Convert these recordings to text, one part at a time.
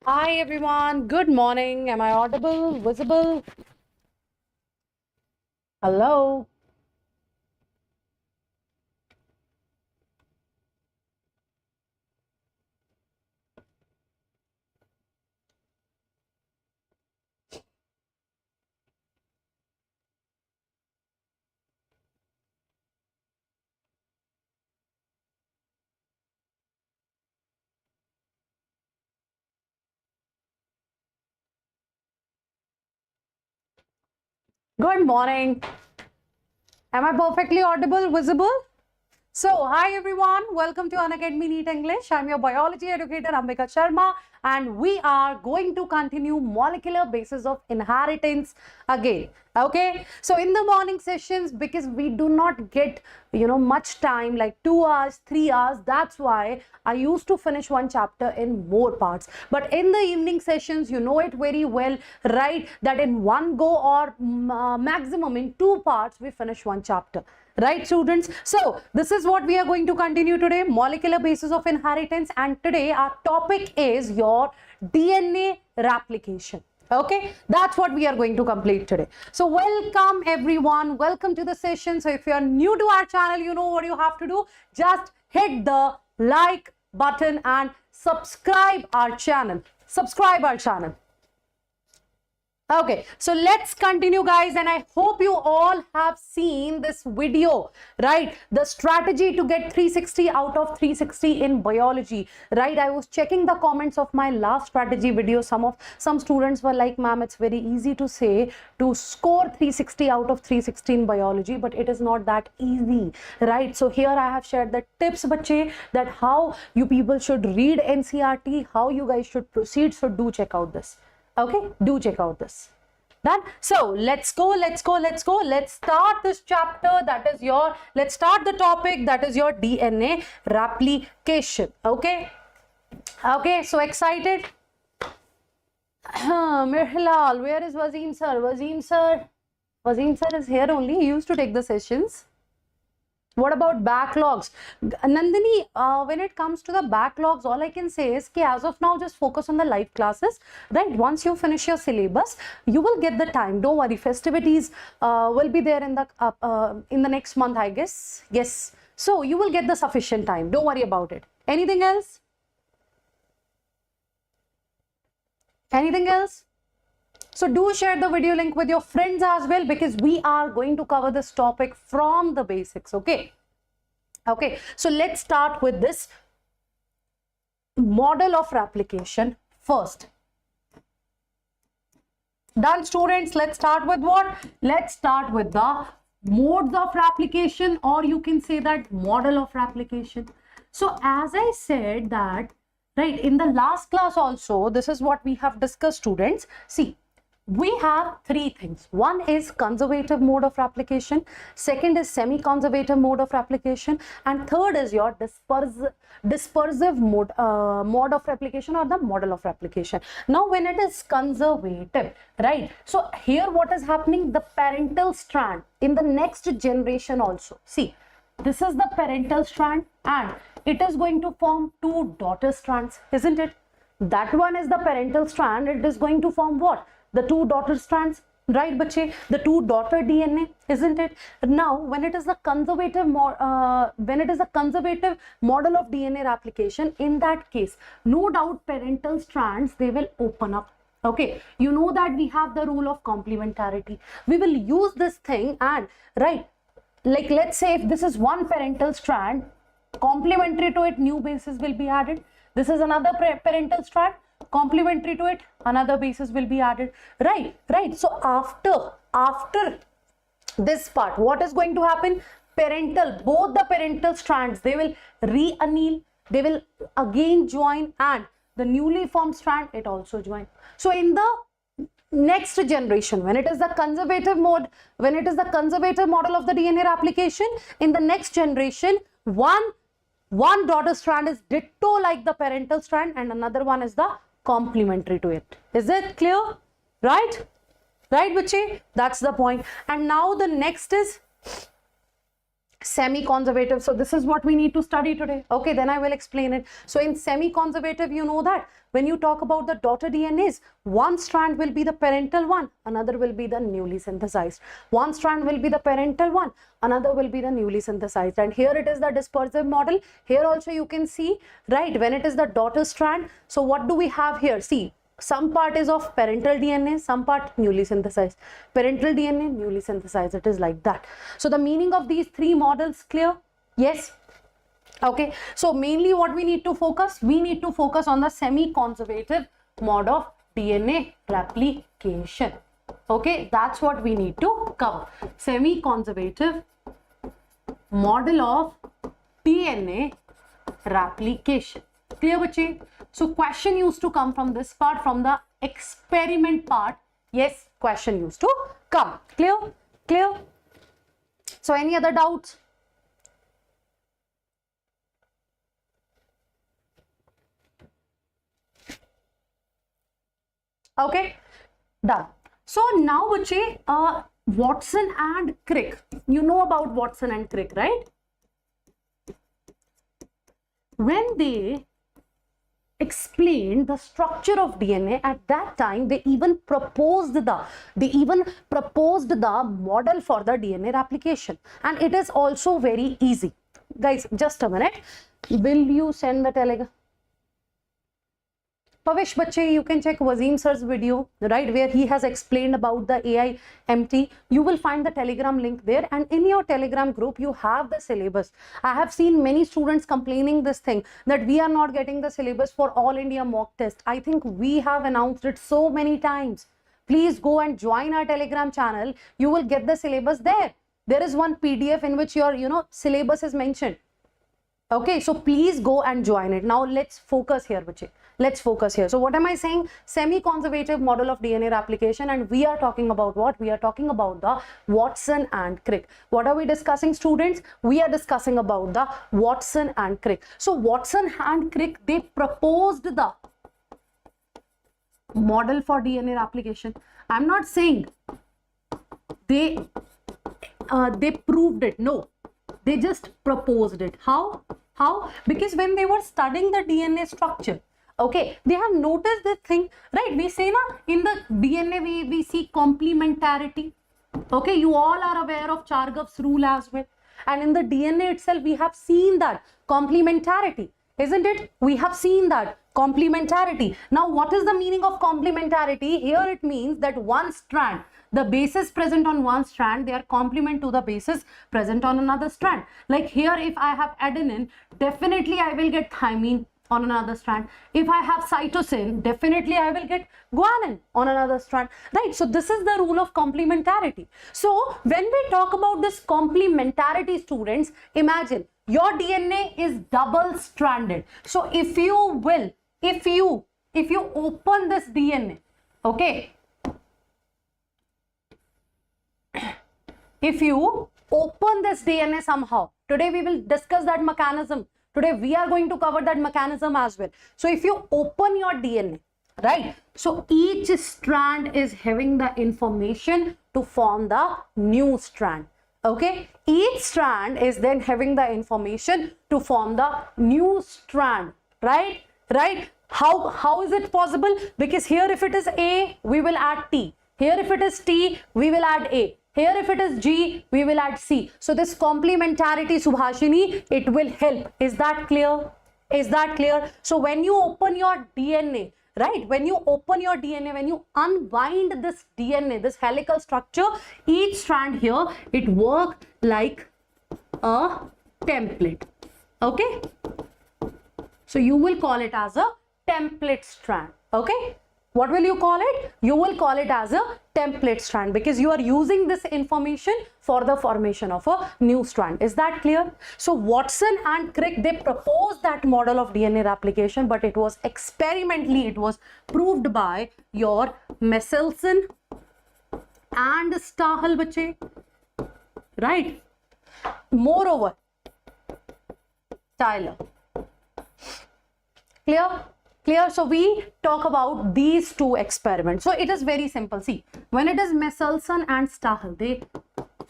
Hi everyone, good morning. Am I audible, visible? Hello. Good morning. Am I perfectly audible, visible? So, hi everyone, welcome to Unacademy NEET English. I'm your biology educator Ambika Sharma, and we are going to continue molecular basis of inheritance again. Okay, so in the morning sessions, because we do not get much time, like 2 hours, 3 hours, that's why I used to finish one chapter in more parts. But in the evening sessions, you know it very well, right, that in one go or maximum in 2 parts we finish one chapter. Right, students? So this is what we are going to continue today, molecular basis of inheritance, and today our topic is your DNA replication. Okay, that's what we are going to complete today. So welcome everyone, welcome to the session. So if you are new to our channel, you know what you have to do. Just hit the like button and subscribe our channel. Okay, so let's continue, guys, and I hope you all have seen this video, right? The strategy to get 360 out of 360 in biology, right? I was checking the comments of my last strategy video. Some students were like, ma'am, it's very easy to say to score 360 out of 360 in biology, but it is not that easy, right? So here I have shared the tips, bache, that how you people should read NCERT, how you guys should proceed. So do check out this. Okay, do check out this. Done. So let's start this chapter. Let's start the topic, that is your DNA replication. Okay, so excited. Mirhilal, where is Wazeem sir? Wazeem sir is here only. He used to take the sessions. What about backlogs? Nandini, when it comes to the backlogs, all I can say is, as of now, just focus on the live classes, right? Once you finish your syllabus, you will get the time. Don't worry, festivities will be there in the next month, I guess. Yes. So you will get the sufficient time. Don't worry about it. Anything else? Anything else? So do share the video link with your friends as well, because we are going to cover this topic from the basics. Okay, so let's start with this model of replication first. Done, students? Let's start with what? Let's start with the modes of replication, or you can say that model of replication. So as I said that, right, in the last class also, this is what we have discussed, students. See, we have three things. One is conservative mode of replication, second is semi-conservative mode of replication, and third is your dispersive mode of replication, or the model of replication. Now when it is conservative, right, so here what is happening, the parental strand in the next generation also, see, this is the parental strand and it is going to form two daughter strands, isn't it? That one is the parental strand. It is going to form what? The two daughter strands, right, bache? The two daughter DNA, isn't it? Now, when it is a conservative model of DNA replication, in that case, no doubt parental strands, they will open up. Okay, you know that we have the rule of complementarity. We will use this thing and, right, like let's say if this is one parental strand, complementary to it, new bases will be added. This is another parental strand, complementary to it, another basis will be added. Right. So after this part, what is going to happen? Both the parental strands, they will re-anneal, they will again join, and the newly formed strand, it also join. So in the next generation, when it is the conservative model of the DNA replication, in the next generation, one daughter strand is ditto like the parental strand and another one is the complementary to it. Is it clear? Right, bache? That's the point. And now the next is Semi-conservative. So this is what we need to study today. Okay, then I will explain it. So in semi-conservative, you know that when you talk about the daughter DNAs, one strand will be the parental one, another will be the newly synthesized. One strand will be the parental one, another will be the newly synthesized. And here it is the dispersive model. Here also you can see, right, when it is the daughter strand. So what do we have here? See, some part is of parental DNA, some part newly synthesized. Parental DNA, newly synthesized. It is like that. So the meaning of these three models clear? Yes. Okay. So mainly what we need to focus? We need to focus on the semi-conservative mode of DNA replication. Okay. That's what we need to cover. Semi-conservative model of DNA replication. Clear, bache? So question used to come from this part, from the experiment part. Yes, question used to come. Clear? Clear? So any other doubts? Okay, done. So now, bache, Watson and Crick. You know about Watson and Crick, right? When they explained the structure of DNA, at that time they even proposed the model for the DNA replication, and it is also very easy. Guys, just a minute. Will you send the telegram? Pavish Bache, you can check Wasim sir's video, right, where he has explained about the AI MT. You will find the telegram link there, and in your telegram group you have the syllabus. I have seen many students complaining this thing, that we are not getting the syllabus for all India mock test. I think we have announced it so many times. Please go and join our telegram channel. You will get the syllabus there. There is one PDF in which your syllabus is mentioned. Okay, so please go and join it. Now let's focus here, Bache. Let's focus here. So what am I saying? Semi-conservative model of DNA replication, and we are talking about what? We are talking about the Watson and Crick. What are we discussing, students? We are discussing about the Watson and Crick. So Watson and Crick, they proposed the model for DNA replication. I'm not saying they proved it. No, they just proposed it. How? Because when they were studying the DNA structure, okay, they have noticed this thing, right? We say na, in the DNA we see complementarity. Okay, you all are aware of Chargaff's rule as well. And in the DNA itself, we have seen that complementarity, isn't it? We have seen that complementarity. Now, what is the meaning of complementarity? Here it means that one strand, the bases present on one strand, they are complement to the bases present on another strand. Like here, if I have adenine, definitely I will get thymine on another strand. If I have cytosine, definitely I will get guanine on another strand, right? So this is the rule of complementarity. So when we talk about this complementarity, students, imagine your DNA is double stranded. So if you open this DNA, okay, if you open this DNA somehow, today we will discuss that mechanism. Today we are going to cover that mechanism as well. So if you open your DNA, right, so each strand is having the information to form the new strand. Okay, each strand is then having the information to form the new strand, right? How is it possible? Because here if it is A, we will add T. Here if it is T, we will add A. Here if it is G, we will add C. So this complementarity, Subhashini, it will help. Is that clear? Is that clear? So when you open your DNA, right, when you open your DNA, when you unwind this DNA, this helical structure, each strand here, it works like a template. Okay, so you will call it as a template strand. Okay, what will you call it? You will call it as a template strand, because you are using this information for the formation of a new strand. Is that clear? So Watson and Crick, they proposed that model of DNA replication, but it was experimentally, it was proved by your Meselson and Stahl, bache, right? Moreover, Tyler. Clear? So we talk about these two experiments. So it is very simple. See, when it is Meselson and Stahl, they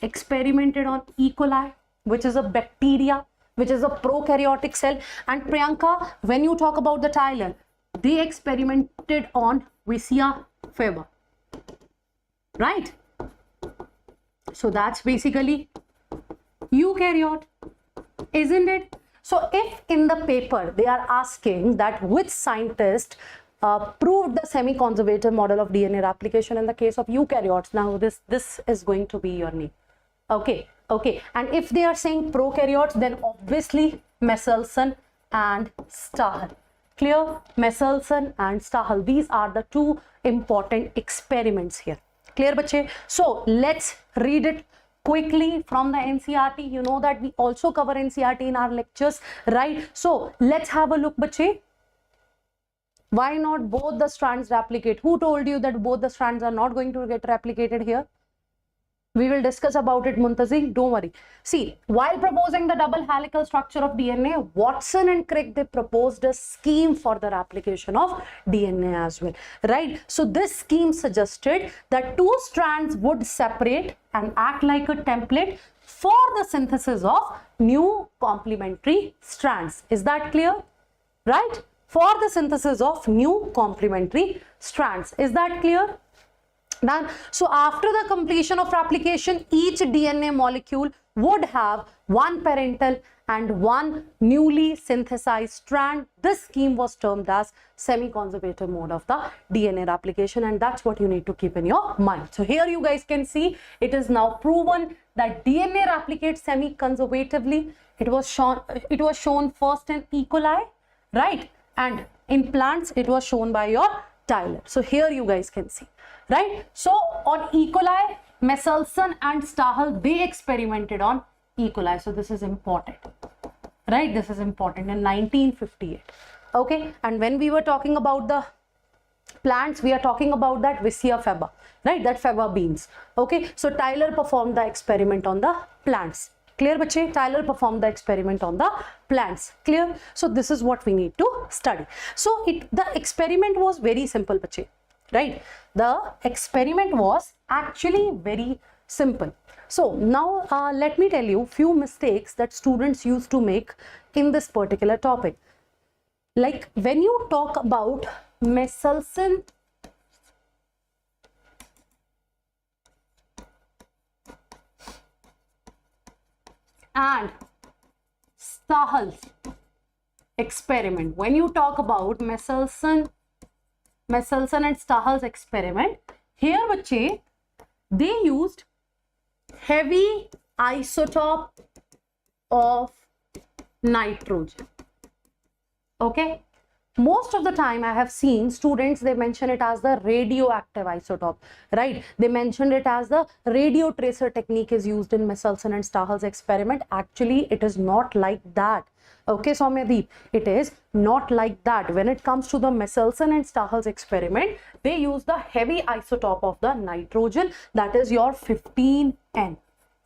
experimented on E. coli. which is a bacteria, which is a prokaryotic cell. And Priyanka, when you talk about the Tyler, they experimented on Visia fever, right? So that's basically eukaryote, isn't it? So if in the paper they are asking that which scientist proved the semi-conservative model of DNA replication in the case of eukaryotes, now this is going to be your name. Okay. And if they are saying prokaryotes, then obviously Meselson and Stahl. Clear? Meselson and Stahl. These are the two important experiments here. Clear, bache? So let's read it quickly from the NCERT. You know that we also cover NCERT in our lectures, right? So let's have a look, bache. Why not both the strands replicate? Who told you that both the strands are not going to get replicated here? We will discuss about it, Muntazi. Don't worry. See, while proposing the double helical structure of DNA, Watson and Crick, they proposed a scheme for the replication of DNA as well, right? So this scheme suggested that two strands would separate and act like a template for the synthesis of new complementary strands. Is that clear? Right? For the synthesis of new complementary strands. Is that clear? Done. So after the completion of replication, each DNA molecule would have one parental and one newly synthesized strand. This scheme was termed as semi-conservative mode of the DNA replication, and that's what you need to keep in your mind. So here you guys can see it is now proven that DNA replicates semi-conservatively. It was shown first in E. coli, right? And in plants, it was shown by your Tyler. So here you guys can see, right? So on E. coli, Meselson and Stahl, they experimented on E. coli. So this is important, right? This is important in 1958. Okay. And when we were talking about the plants, we are talking about that Visia faba, right? That faba beans. Okay. So Tyler performed the experiment on the plants. Clear, bache? Tyler performed the experiment on the plants. Clear? So this is what we need to study. So the experiment was very simple, bache, right? The experiment was actually very simple. So now let me tell you few mistakes that students used to make in this particular topic. Like when you talk about Meselson and Stahl's experiment, when you talk about Meselson and Stahl's experiment, here bache, they used heavy isotope of nitrogen. Okay. Most of the time I have seen students, they mention it as the radioactive isotope, right? They mentioned it as the radio tracer technique is used in Meselson and Stahl's experiment. Actually, it is not like that. Okay, Soumyadeep, it is not like that. When it comes to the Meselson and Stahl's experiment, they use the heavy isotope of the nitrogen, that is your 15N.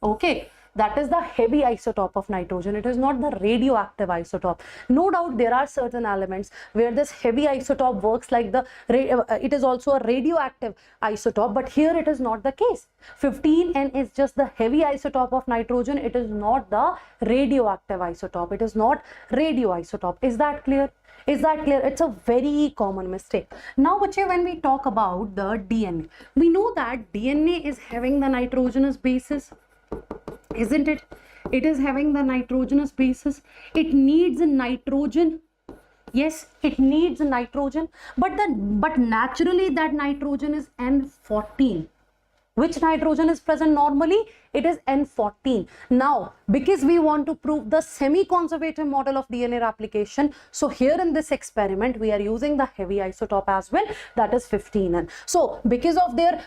Okay. That is the heavy isotope of nitrogen. It is not the radioactive isotope. No doubt there are certain elements where this heavy isotope works like the, it is also a radioactive isotope, but here it is not the case. 15N is just the heavy isotope of nitrogen. It is not the radioactive isotope. It is not radioisotope. Is that clear? Is that clear? It's a very common mistake. Now, bache, when we talk about the DNA, we know that DNA is having the nitrogenous bases. Isn't it? It is having the nitrogenous basis. It needs nitrogen. Yes, it needs nitrogen. But naturally that nitrogen is N14. Which nitrogen is present normally? It is N14. Now, because we want to prove the semi-conservative model of DNA replication, so here in this experiment, we are using the heavy isotope as well, that is 15N. So, because of their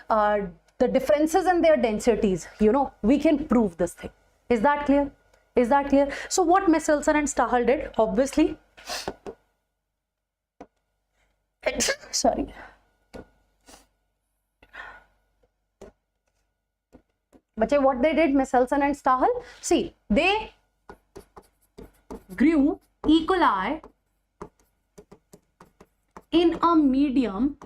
the differences in their densities, you know, we can prove this thing. Is that clear? Is that clear? So what Meselson and Stahl did, obviously, sorry. But what they did, Meselson and Stahl, see, they grew E. coli in a medium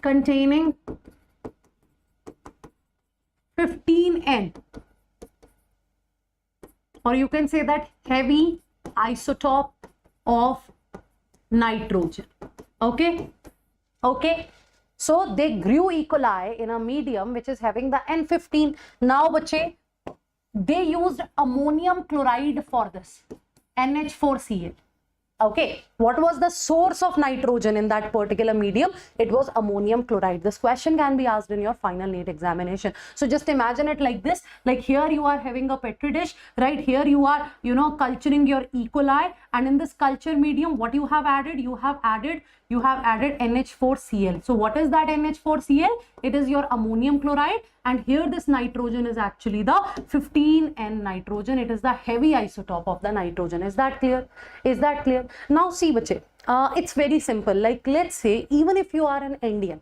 containing N, or you can say that heavy isotope of nitrogen. Okay, okay. So they grew E. coli in a medium which is having the N15. Now, bache, they used ammonium chloride for this, NH4Cl. Okay, what was the source of nitrogen in that particular medium? It was ammonium chloride. This question can be asked in your final NEET examination. So just imagine it like this, like here you are having a petri dish, right? Here you are, culturing your E. coli, and in this culture medium, what you have added? You have added NH4Cl. So what is that NH4Cl? It is your ammonium chloride, and here this nitrogen is actually the 15N nitrogen. It is the heavy isotope of the nitrogen. Is that clear? Is that clear? Now see, bache, it's very simple. Like, let's say even if you are an Indian,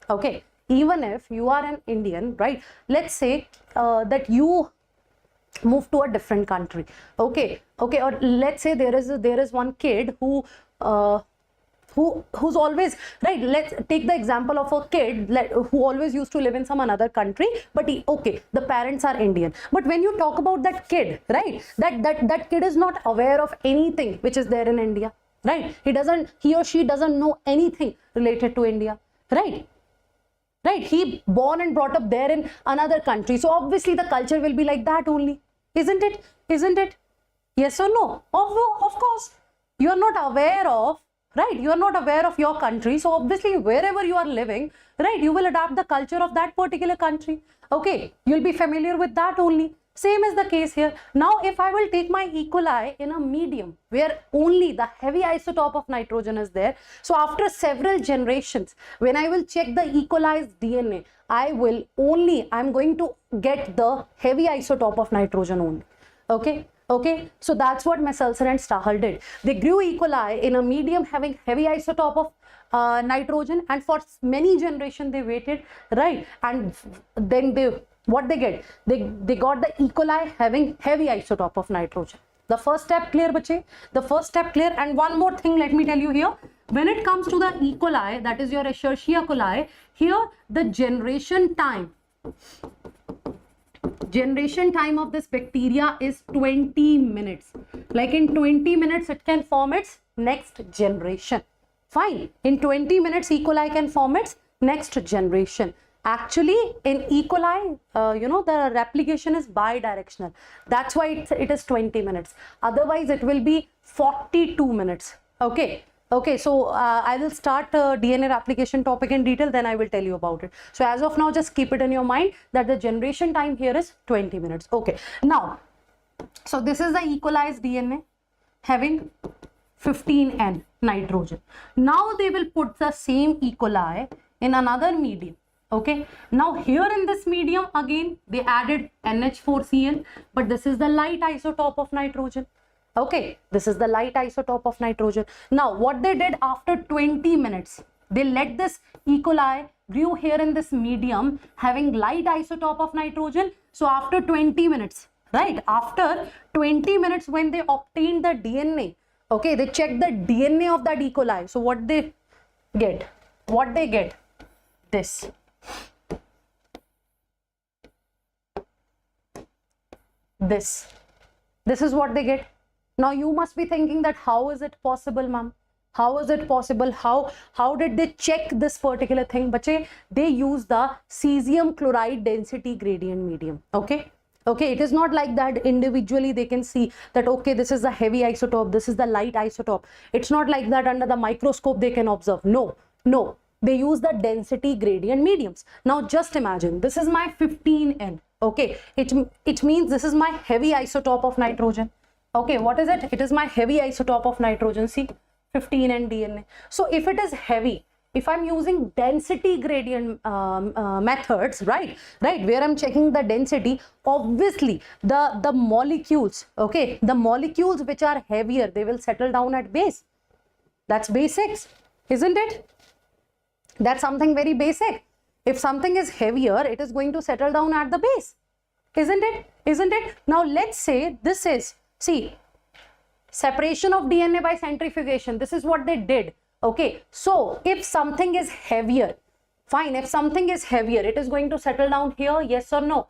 okay, even if you are an Indian, right? Let's say that you move to a different country, okay, or let's say there is one kid who's always, right, let's take the example of a kid who always used to live in some another country, but the parents are Indian. But when you talk about that kid, right, that kid is not aware of anything which is there in India, right? He or she doesn't know anything related to India, right? Right, he born and brought up there in another country, so obviously the culture will be like that only, isn't it? Isn't it? Yes or no? Of course, you are not aware of, right, you are not aware of your country, so obviously wherever you are living, right, you will adapt the culture of that particular country. Okay, you'll be familiar with that only. Same is the case here. Now if I will take my E. coli in a medium where only the heavy isotope of nitrogen is there, so after several generations, when I will check the E. coli's DNA, I'm going to get the heavy isotope of nitrogen only. Okay, okay, so that's what Meselson and Stahl did. They grew E. coli in a medium having heavy isotope of nitrogen, and for many generations they waited, right, and then what they get? They got the E. coli having heavy isotope of nitrogen. The first step clear, bache? The first step clear. And one more thing, let me tell you here. When it comes to the E. coli, that is your Escherichia coli, here the generation time of this bacteria is 20 minutes. Like in 20 minutes, it can form its next generation. Fine. In 20 minutes, E. coli can form its next generation. Actually, in E. coli, the replication is bidirectional. That's why it is 20 minutes. Otherwise, it will be 42 minutes. Okay. Okay, so I will start DNA replication topic in detail, then I will tell you about it. So as of now, just keep it in your mind that the generation time here is 20 minutes. Okay. Now, so this is the E. coli's DNA having 15N nitrogen. Now they will put the same E. coli in another medium. Okay, now here in this medium again they added NH4Cl, but this is the light isotope of nitrogen. Okay, this is the light isotope of nitrogen. Now what they did after 20 minutes, they let this E. coli grew here in this medium having light isotope of nitrogen. So after 20 minutes, right, after 20 minutes when they obtained the DNA, okay, they checked the DNA of that E. coli. So what they get? What they get? This. This is what they get. Now you must be thinking that how is it possible, ma'am? How is it possible? How did they check this particular thing? Bache, they use the cesium chloride density gradient medium. Okay, okay, it is not like that individually they can see that okay, this is the heavy isotope, this is the light isotope. It's not like that under the microscope they can observe. No, they use the density gradient mediums. Now just imagine, this is my 15N. Okay, it means this is my heavy isotope of nitrogen. Okay, what is it? It is my heavy isotope of nitrogen. See, 15N DNA. So if it is heavy, if I'm using density gradient methods, right, where I'm checking the density, obviously the molecules, okay, the molecules which are heavier, they will settle down at base. That's basics, isn't it? That's something very basic. If something is heavier, it is going to settle down at the base, isn't it? Isn't it? Now let's say this is, see, separation of DNA by centrifugation. This is what they did. Okay, so if something is heavier, fine, if something is heavier, it is going to settle down here, yes or no?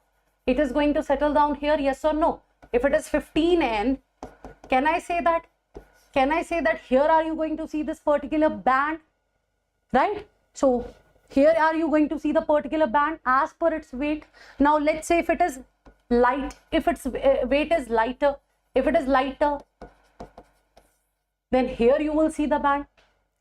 it is going to settle down here, yes or no? If it is 15N, can I say that? Can I say that here are you going to see this particular band, right? So here are you going to see the particular band as per its weight. Now let's say if it is light, if its weight is lighter, if it is lighter, then here you will see the band.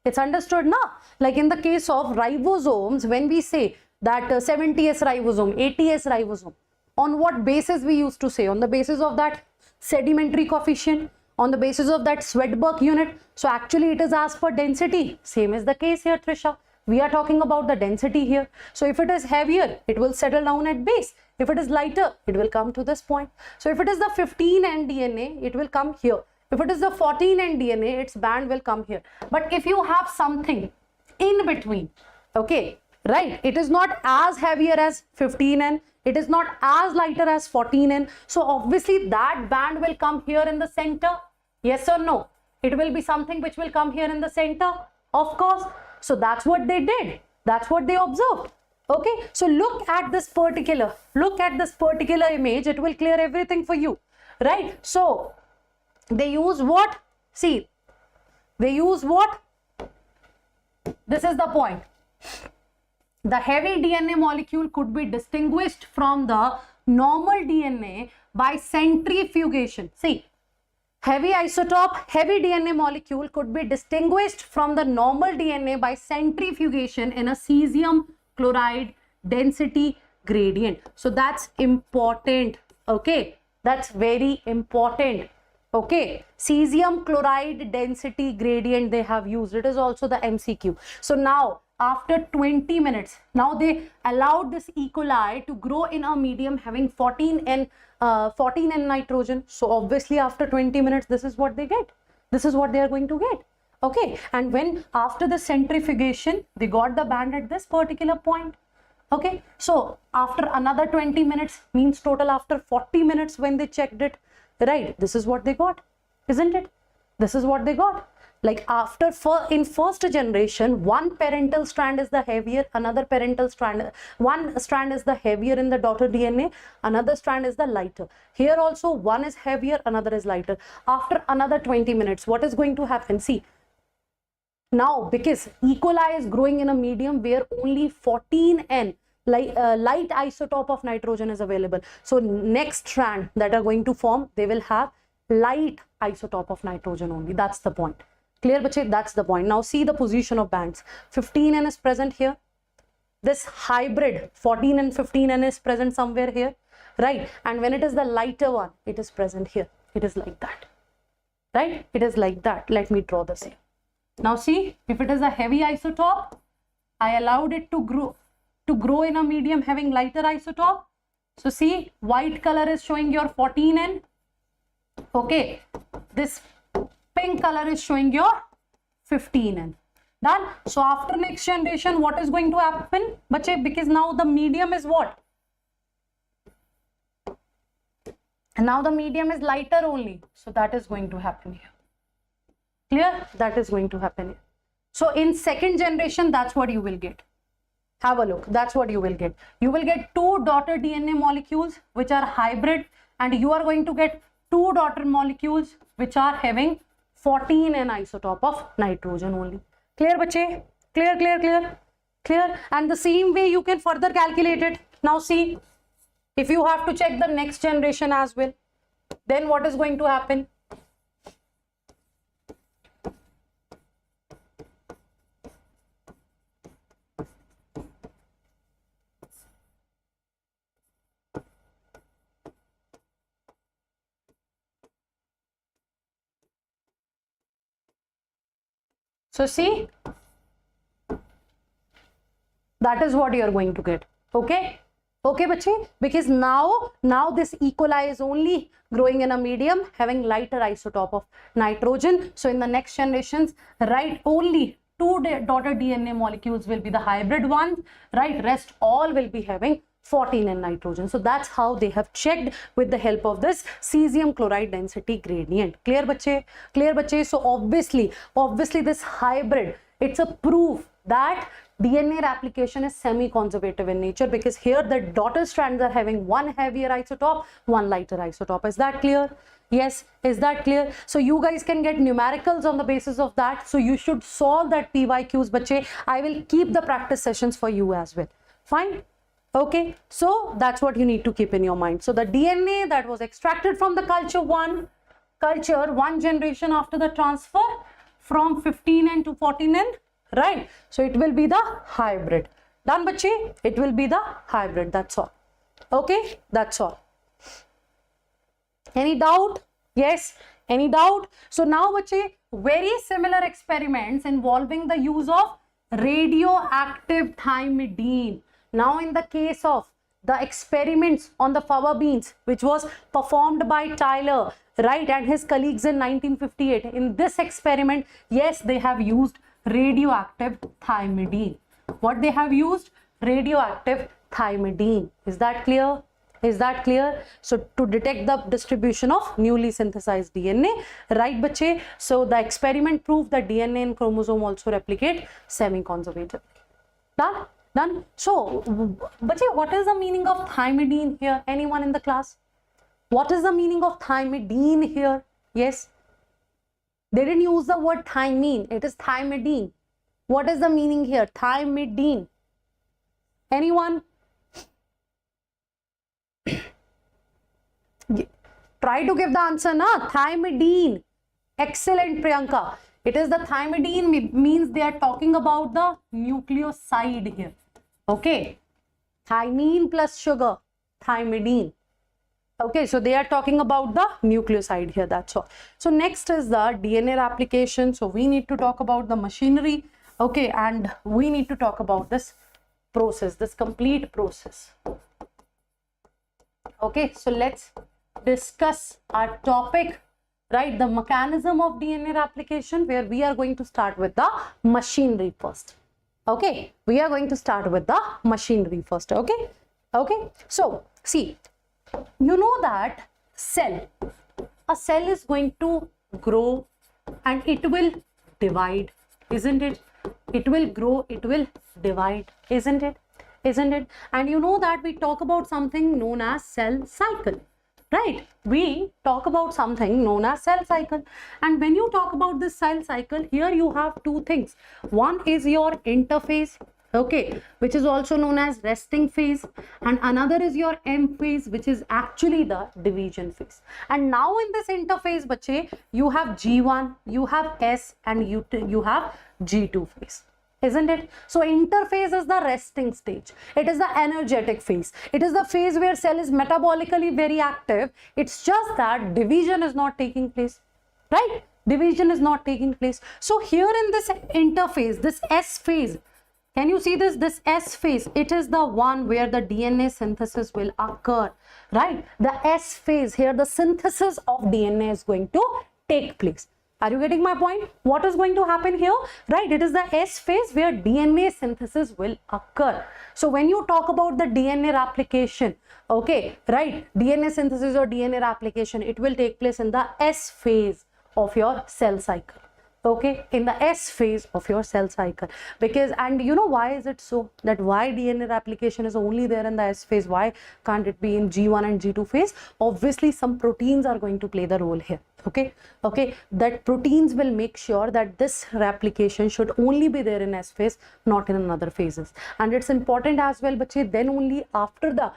It's understood now? Like in the case of ribosomes, when we say that 70S ribosome, 80S ribosome, on what basis we used to say? On the basis of that sedimentary coefficient, on the basis of that Swedberg unit. So actually it is as per density. Same is the case here, Trisha. We are talking about the density here. So if it is heavier, it will settle down at base. If it is lighter, it will come to this point. So if it is the 15N DNA, it will come here. If it is the 14N DNA, its band will come here. But if you have something in between, okay, right, it is not as heavier as 15N, it is not as lighter as 14N. So obviously that band will come here in the center. Yes or no? It will be something which will come here in the center, of course. So that's what they did. That's what they observed. Okay, so look at this particular image. It will clear everything for you, right? So they use what? See, they use what? This is the point. The heavy DNA molecule could be distinguished from the normal DNA by centrifugation. See, heavy isotope, heavy DNA molecule could be distinguished from the normal DNA by centrifugation in a cesium chloride density gradient. So that's important. Okay, that's very important. Okay, cesium chloride density gradient they have used. It is also the MCQ. So now after 20 minutes, now they allowed this E. coli to grow in a medium having 14N nitrogen. So obviously after 20 minutes, this is what they get. This is what they are going to get. Okay, and when after the centrifugation, they got the band at this particular point. Okay, so after another 20 minutes, means total after 40 minutes when they checked it, right, this is what they got, isn't it? This is what they got. Like after in first generation, one parental strand is the heavier, another parental strand, one strand is the heavier in the daughter DNA, another strand is the lighter. Here also one is heavier, another is lighter. After another 20 minutes, what is going to happen? See, now because E. coli is growing in a medium where only 14N light isotope of nitrogen is available. So next strand that are going to form, they will have light isotope of nitrogen only. That's the point. Clear, bache? That's the point. Now see the position of bands. 15N is present here. This hybrid 14 and 15N is present somewhere here, right? And when it is the lighter one, it is present here. It is like that, right? It is like that. Let me draw this here. Now see, if it is a heavy isotope, I allowed it to grow in a medium having lighter isotope. So see, white color is showing your 14N. Okay, this pink color is showing your 15N. Done. So after next generation, what is going to happen, bache? Because now the medium is what? And now the medium is lighter only. So that is going to happen here. Clear? That is going to happen here. So in second generation, that's what you will get. Have a look. That's what you will get. You will get two daughter DNA molecules which are hybrid, and you are going to get two daughter molecules which are having 14N isotope of nitrogen only. Clear, bache? Clear, clear, clear, clear. And the same way you can further calculate it. Now see, if you have to check the next generation as well, then what is going to happen? So see, that is what you are going to get. Okay, okay, bache? Because now this E. coli is only growing in a medium having lighter isotope of nitrogen. So in the next generations, right, only two daughter DNA molecules will be the hybrid ones, right? Rest all will be having 14N nitrogen. So that's how they have checked with the help of this cesium chloride density gradient. Clear, bache? Clear, bache? So obviously this hybrid, it's a proof that DNA replication is semi-conservative in nature because here the daughter strands are having one heavier isotope, one lighter isotope. Is that clear? Yes, is that clear? So you guys can get numericals on the basis of that. So you should solve that PYQs, bache. I will keep the practice sessions for you as well. Fine? Okay, so that's what you need to keep in your mind. So the DNA that was extracted from the culture one generation after the transfer from 15N to 14N, right? So it will be the hybrid. Done, bache? It will be the hybrid. That's all. Okay, that's all. Any doubt? Yes, any doubt? So now, bache, very similar experiments involving the use of radioactive thymidine. Now in the case of the experiments on the fava beans, which was performed by Tyler, right, and his colleagues in 1958, in this experiment, yes, they have used radioactive thymidine. What they have used? Radioactive thymidine. Is that clear? Is that clear? So to detect the distribution of newly synthesized DNA, right, bache? So the experiment proved that DNA and chromosome also replicate semi-conservatively. Done? Done? So, bache, what is the meaning of thymidine here? Anyone in the class? What is the meaning of thymidine here? Yes? They didn't use the word thymine. It is thymidine. What is the meaning here? Thymidine. Anyone? Try to give the answer, na? Thymidine. Excellent, Priyanka. It is the thymidine, means they are talking about the nucleoside here. Okay. Thymine plus sugar. Thymidine. Okay, so they are talking about the nucleoside here, that's all. So next is the DNA replication. So we need to talk about the machinery. Okay, and we need to talk about this process, this complete process. Okay, so let's discuss our topic, right? The mechanism of DNA replication, where we are going to start with the machinery first. Okay, we are going to start with the machinery first. Okay, okay. So see, you know that a cell is going to grow and it will divide, isn't it? It will grow, it will divide, isn't it? Isn't it? And you know that we talk about something known as cell cycle, right? We talk about something known as cell cycle. And when you talk about this cell cycle, here you have two things. One is your interphase, okay, which is also known as resting phase, and another is your M phase, which is actually the division phase. And now in this interphase, bache, you have G1, you have S, and you have G2 phase, isn't it? So interphase is the resting stage. It is the energetic phase. It is the phase where cell is metabolically very active. It's just that division is not taking place, right? Division is not taking place. So here in this interphase, this S phase, can you see this? This S phase, it is the one where the DNA synthesis will occur, right? The S phase, here the synthesis of DNA is going to take place. Are you getting my point? What is going to happen here? Right, it is the S phase where DNA synthesis will occur. So when you talk about the DNA replication, okay, right, DNA synthesis or DNA replication, it will take place in the S phase of your cell cycle. Okay, in the S phase of your cell cycle. Because, and you know why is it so? That why DNA replication is only there in the S phase? Why can't it be in G1 and G2 phase? Obviously some proteins are going to play the role here. Okay, okay, that proteins will make sure that this replication should only be there in S phase, not in another phases. And it's important as well, but then only after the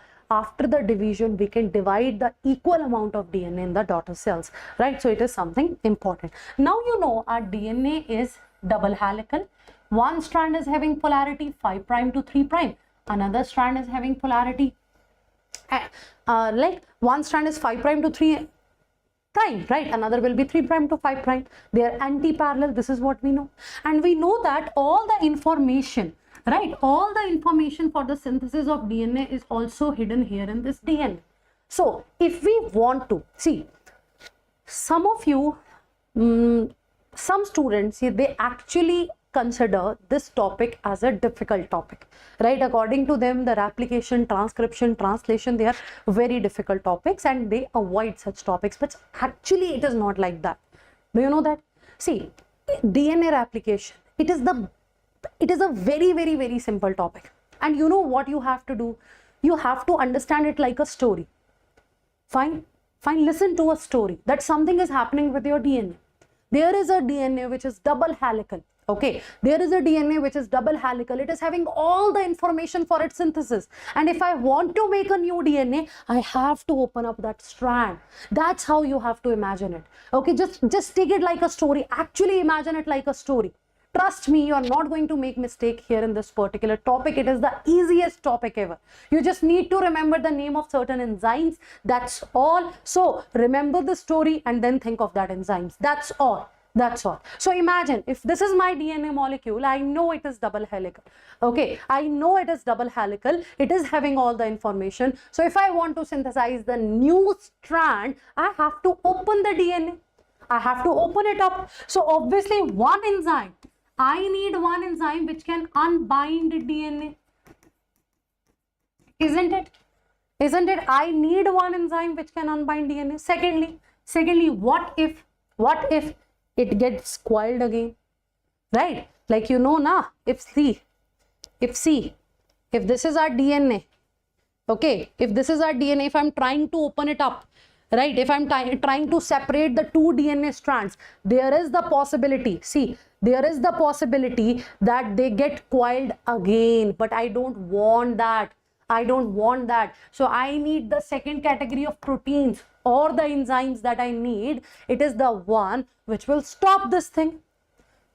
division we can divide the equal amount of DNA in the daughter cells, right? So it is something important. Now you know our DNA is double helical. One strand is having polarity 5' to 3'. Another strand is having polarity like one strand is 5' to 3', right? Another will be 3' to 5'. They are anti-parallel. This is what we know. And we know that all the information, right, all the information for the synthesis of DNA is also hidden here in this DNA. So if we want to see, some of you, some students, they actually consider this topic as a difficult topic, right? According to them, the replication, transcription, translation, they are very difficult topics and they avoid such topics. But actually it is not like that. Do you know that? See, DNA replication, it is the It is a very simple topic. And you know what you have to do? You have to understand it like a story. Fine, listen to a story that something is happening with your DNA. There is a DNA which is double helical. Okay, there is a DNA which is double helical. It is having all the information for its synthesis. And if I want to make a new DNA, I have to open up that strand. That's how you have to imagine it. Okay, just take it like a story. Actually imagine it like a story. Trust me, you are not going to make mistake here in this particular topic. It is the easiest topic ever. You just need to remember the name of certain enzymes. That's all. So remember the story and then think of that enzymes. That's all. That's all. So imagine if this is my DNA molecule, I know it is double helical. Okay, I know it is double helical. It is having all the information. So if I want to synthesize the new strand, I have to open the DNA. I have to open it up. So obviously one enzyme. I need one enzyme which can unbind DNA. Isn't it? Isn't it? I need one enzyme which can unbind DNA. Secondly, what if it gets coiled again? Right? Like you know na, if this is our DNA, okay, if this is our DNA, if I'm trying to open it up, right, if I'm trying to separate the two DNA strands, there is the possibility, see, there is the possibility that they get coiled again, but I don't want that. I don't want that. So I need the second category of proteins or the enzymes that I need. It is the one which will stop this thing.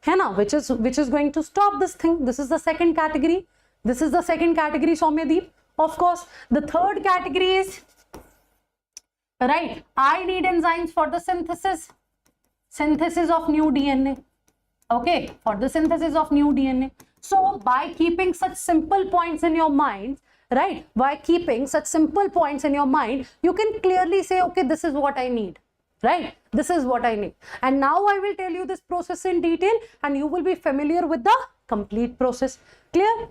Henna, which is going to stop this thing. This is the second category. This is the second category, Soumyadeep. Of course, the third category is, right, I need enzymes for the synthesis of new DNA. Okay, for the synthesis of new DNA. So by keeping such simple points in your mind, right, by keeping such simple points in your mind, you can clearly say, okay, this is what I need, right? This is what I need. And now I will tell you this process in detail and you will be familiar with the complete process. Clear?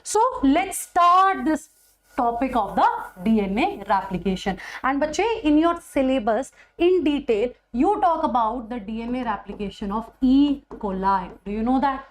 So let's start this topic of the DNA replication. And bache, in your syllabus in detail, you talk about the DNA replication of E. coli. Do you know that?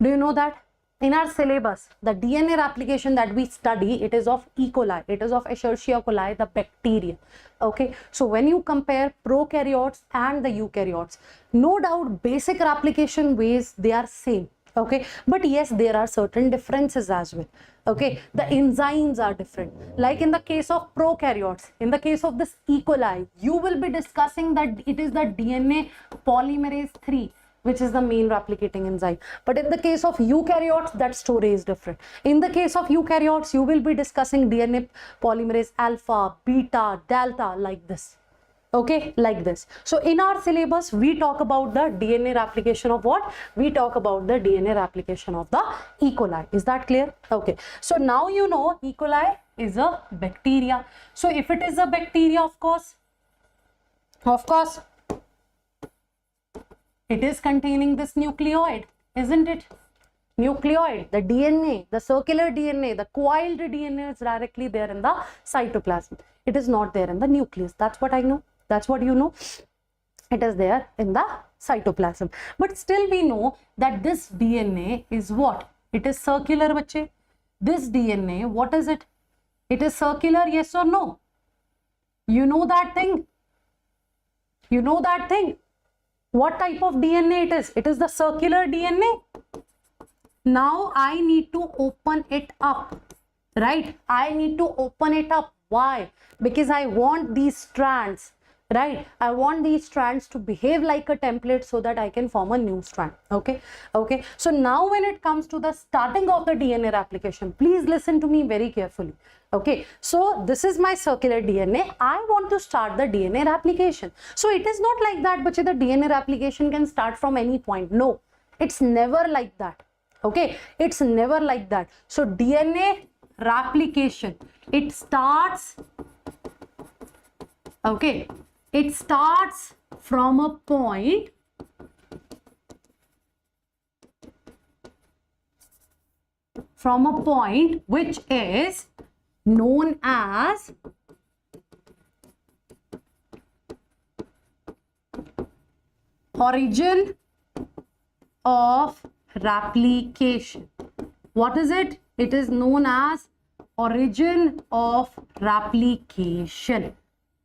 Do you know that? In our syllabus, the DNA replication that we study, it is of E. coli. It is of Escherichia coli, the bacteria. Okay. So when you compare prokaryotes and the eukaryotes, no doubt basic replication ways, they are same. Okay. But yes, there are certain differences as well. Okay. The enzymes are different. Like in the case of prokaryotes, in the case of this E. coli, you will be discussing that it is the DNA polymerase 3. Which is the main replicating enzyme. But in the case of eukaryotes, that story is different. In the case of eukaryotes, you will be discussing DNA polymerase alpha, beta, delta, like this. Okay, like this. So in our syllabus, we talk about the DNA replication of what? We talk about the DNA replication of the E. coli. Is that clear? Okay. So now you know E. coli is a bacteria. So if it is a bacteria, of course, it is containing this nucleoid, isn't it? Nucleoid, the DNA, the circular DNA, the coiled DNA is directly there in the cytoplasm. It is not there in the nucleus. That's what I know. That's what you know. It is there in the cytoplasm. But still we know that this DNA is what? It is circular, bache. This DNA, what is it? It is circular, yes or no? You know that thing? You know that thing? What type of DNA it is? It is the circular DNA. Now I need to open it up, right? I need to open it up. Why? Because I want these strands, right? I want these strands to behave like a template so that I can form a new strand. Okay. So now when it comes to the starting of the DNA replication, please listen to me very carefully. Okay, so this is my circular DNA. I want to start the DNA replication. So it is not like that, but the DNA replication can start from any point. No, it's never like that. Okay, it's never like that. So DNA replication, it starts, okay, it starts from a point which is known as origin of replication. What is it? It is known as origin of replication.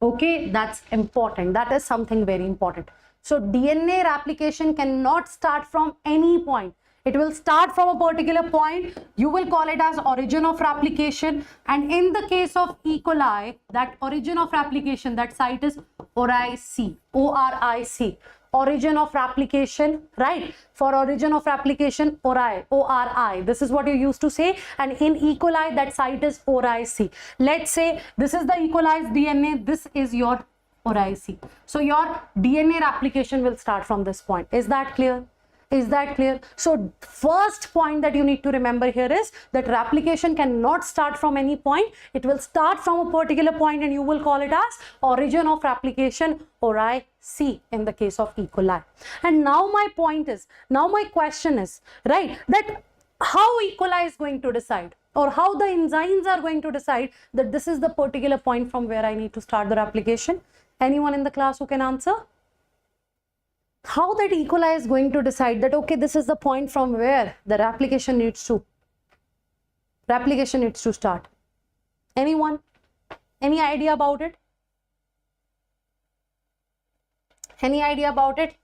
Okay, that's important. That is something very important. So DNA replication cannot start from any point. It will start from a particular point. You will call it as origin of replication. And in the case of E. coli, that origin of replication, that site is ORIC, ORIC. Origin of replication, right? For origin of replication, ORI. This is what you used to say. And in E. coli, that site is ORIC. Let's say this is the E. coli's DNA. This is your ORIC. So your DNA replication will start from this point. Is that clear? Is that clear? So first point that you need to remember here is that replication cannot start from any point. It will start from a particular point and you will call it as origin of replication, ORIC, in the case of E. coli. And now my point is, now my question is, right, that how E. coli is going to decide, or how the enzymes are going to decide that this is the particular point from where I need to start the replication? Anyone in the class who can answer? How that E. coli is going to decide that, okay, this is the point from where the replication needs to start? Anyone? Any idea about it? Any idea about it?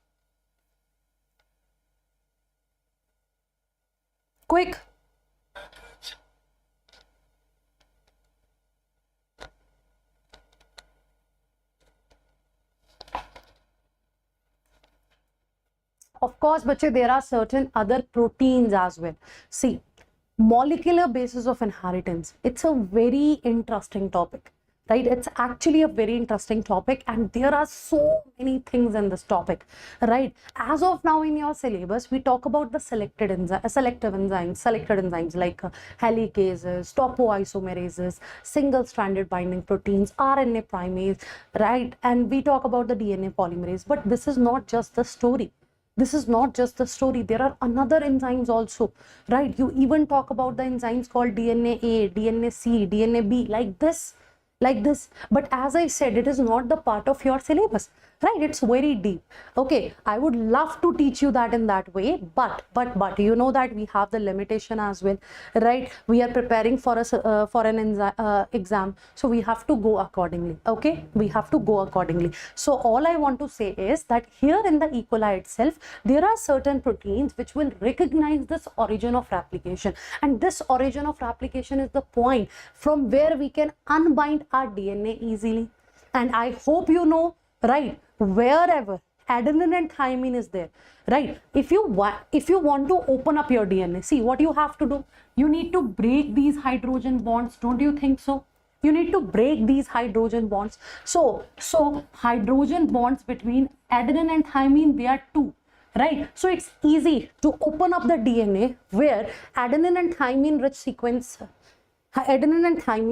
Quick. Of course, but there are certain other proteins as well. See, molecular basis of inheritance. It's a very interesting topic, right? It's actually a very interesting topic, and there are so many things in this topic, right? As of now in your syllabus, we talk about the selected selective enzymes like helicases, topoisomerases, single-stranded binding proteins, RNA primase, right? And we talk about the DNA polymerase. But this is not just the story. This is not just the story. There are another enzymes also, right? You even talk about the enzymes called DNA A, DNA C, DNA B, like this. But as I said, it is not the part of your syllabus, right? It's very deep. Okay, I would love to teach you that in that way, but you know that we have the limitation as well, right? We are preparing for an exam, so we have to go accordingly. Okay, we have to go accordingly. So all I want to say is that here in the E. coli itself, there are certain proteins which will recognize this origin of replication, and this origin of replication is the point from where we can unbind our DNA easily. And I hope you know, right, wherever adenine and thymine is there, right, if you want to open up your DNA, see what you have to do. You need to break these hydrogen bonds. Don't you think so? You need to break these hydrogen bonds. So hydrogen bonds between adenine and thymine, they are 2, right? So it's easy to open up the DNA where adenine and thymine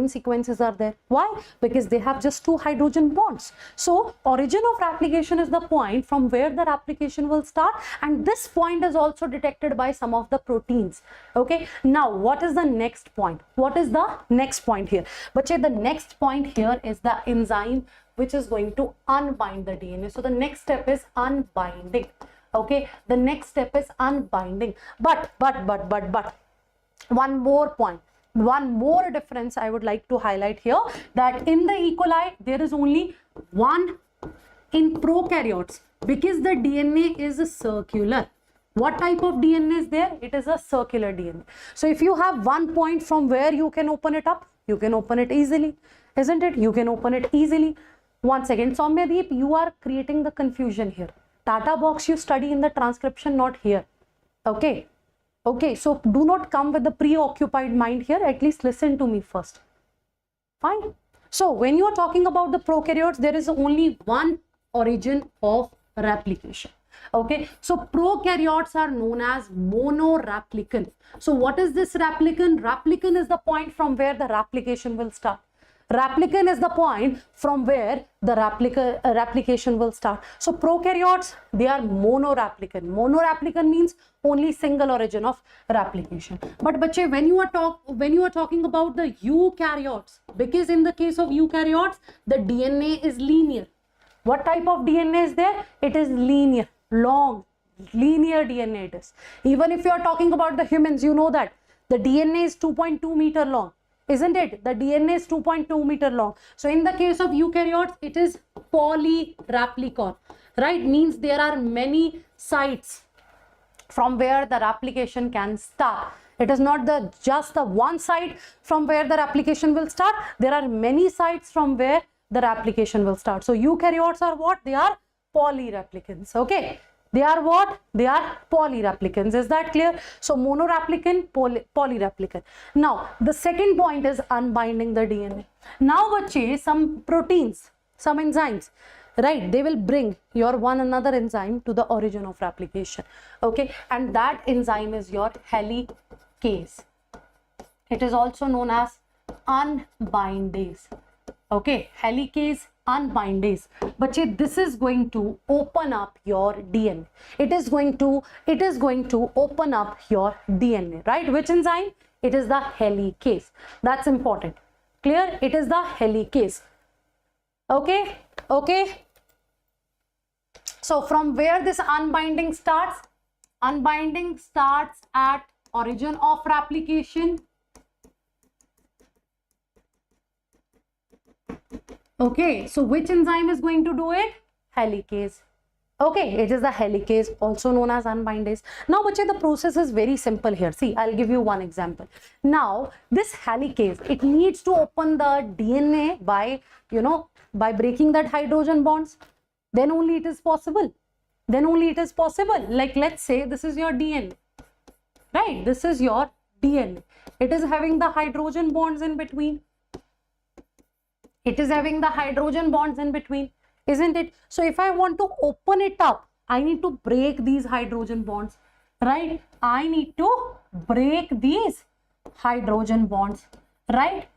sequences are there. Why? Because they have just 2 hydrogen bonds. So origin of replication is the point from where the replication will start, and this point is also detected by some of the proteins. Okay, now what is the next point? What is the next point here? But the next point here is the enzyme which is going to unbind the DNA. So the next step is unbinding. Okay, the next step is unbinding. But one more point. One more difference I would like to highlight here, that in the E. coli there is only one in prokaryotes, because the DNA is circular. What type of DNA is there? It is a circular DNA. So if you have one point from where you can open it up, you can open it easily, isn't it? You can open it easily. One second, Soumyadeep, you are creating the confusion here. Tata box you study in the transcription, not here. Okay, so do not come with the preoccupied mind here. At least listen to me first. Fine. So when you are talking about the prokaryotes, there is only one origin of replication. Okay, so prokaryotes are known as monoreplicant. So what is this replicant? Replicant is the point from where the replication will start. Replicant is the point from where the replication will start. So prokaryotes, they are monoreplicant. Monoreplicant means only single origin of replication. But bache, when you are talking about the eukaryotes, because in the case of eukaryotes, the DNA is linear. What type of DNA is there? It is linear, long, linear DNA it is. Even if you are talking about the humans, you know that the DNA is 2.2 meter long, isn't it? The DNA is 2.2 meter long. So in the case of eukaryotes, it is polyreplicon, right? Means there are many sites from where the replication can start. It is not just the one site from where the replication will start. There are many sites from where the replication will start. So eukaryotes are what? They are polyreplicants. Okay, they are what? They are polyreplicants. Is that clear? So monoreplicant, polyreplicant. Now the second point is unbinding the DNA. Now bache, some proteins, some enzymes, right, they will bring your one another enzyme to the origin of replication. Okay, and that enzyme is your helicase. It is also known as unbindase. Okay, helicase, unbindase. But this is going to open up your DNA. It is going to open up your DNA, right? Which enzyme? It is the helicase. That's important. Clear? It is the helicase. Okay, okay. So from where this unbinding starts? Unbinding starts at origin of replication. Okay, so which enzyme is going to do it? Helicase. Okay, it is the helicase, also known as unbindase. Now, the process is very simple here. See, I'll give you one example. Now, this helicase, it needs to open the DNA by, by breaking that hydrogen bonds. Then only it is possible. Like, let's say this is your DNA, right? This is your DNA. It is having the hydrogen bonds in between. It is having the hydrogen bonds in between, isn't it? So if I want to open it up, I need to break these hydrogen bonds, right? I need to break these hydrogen bonds, right?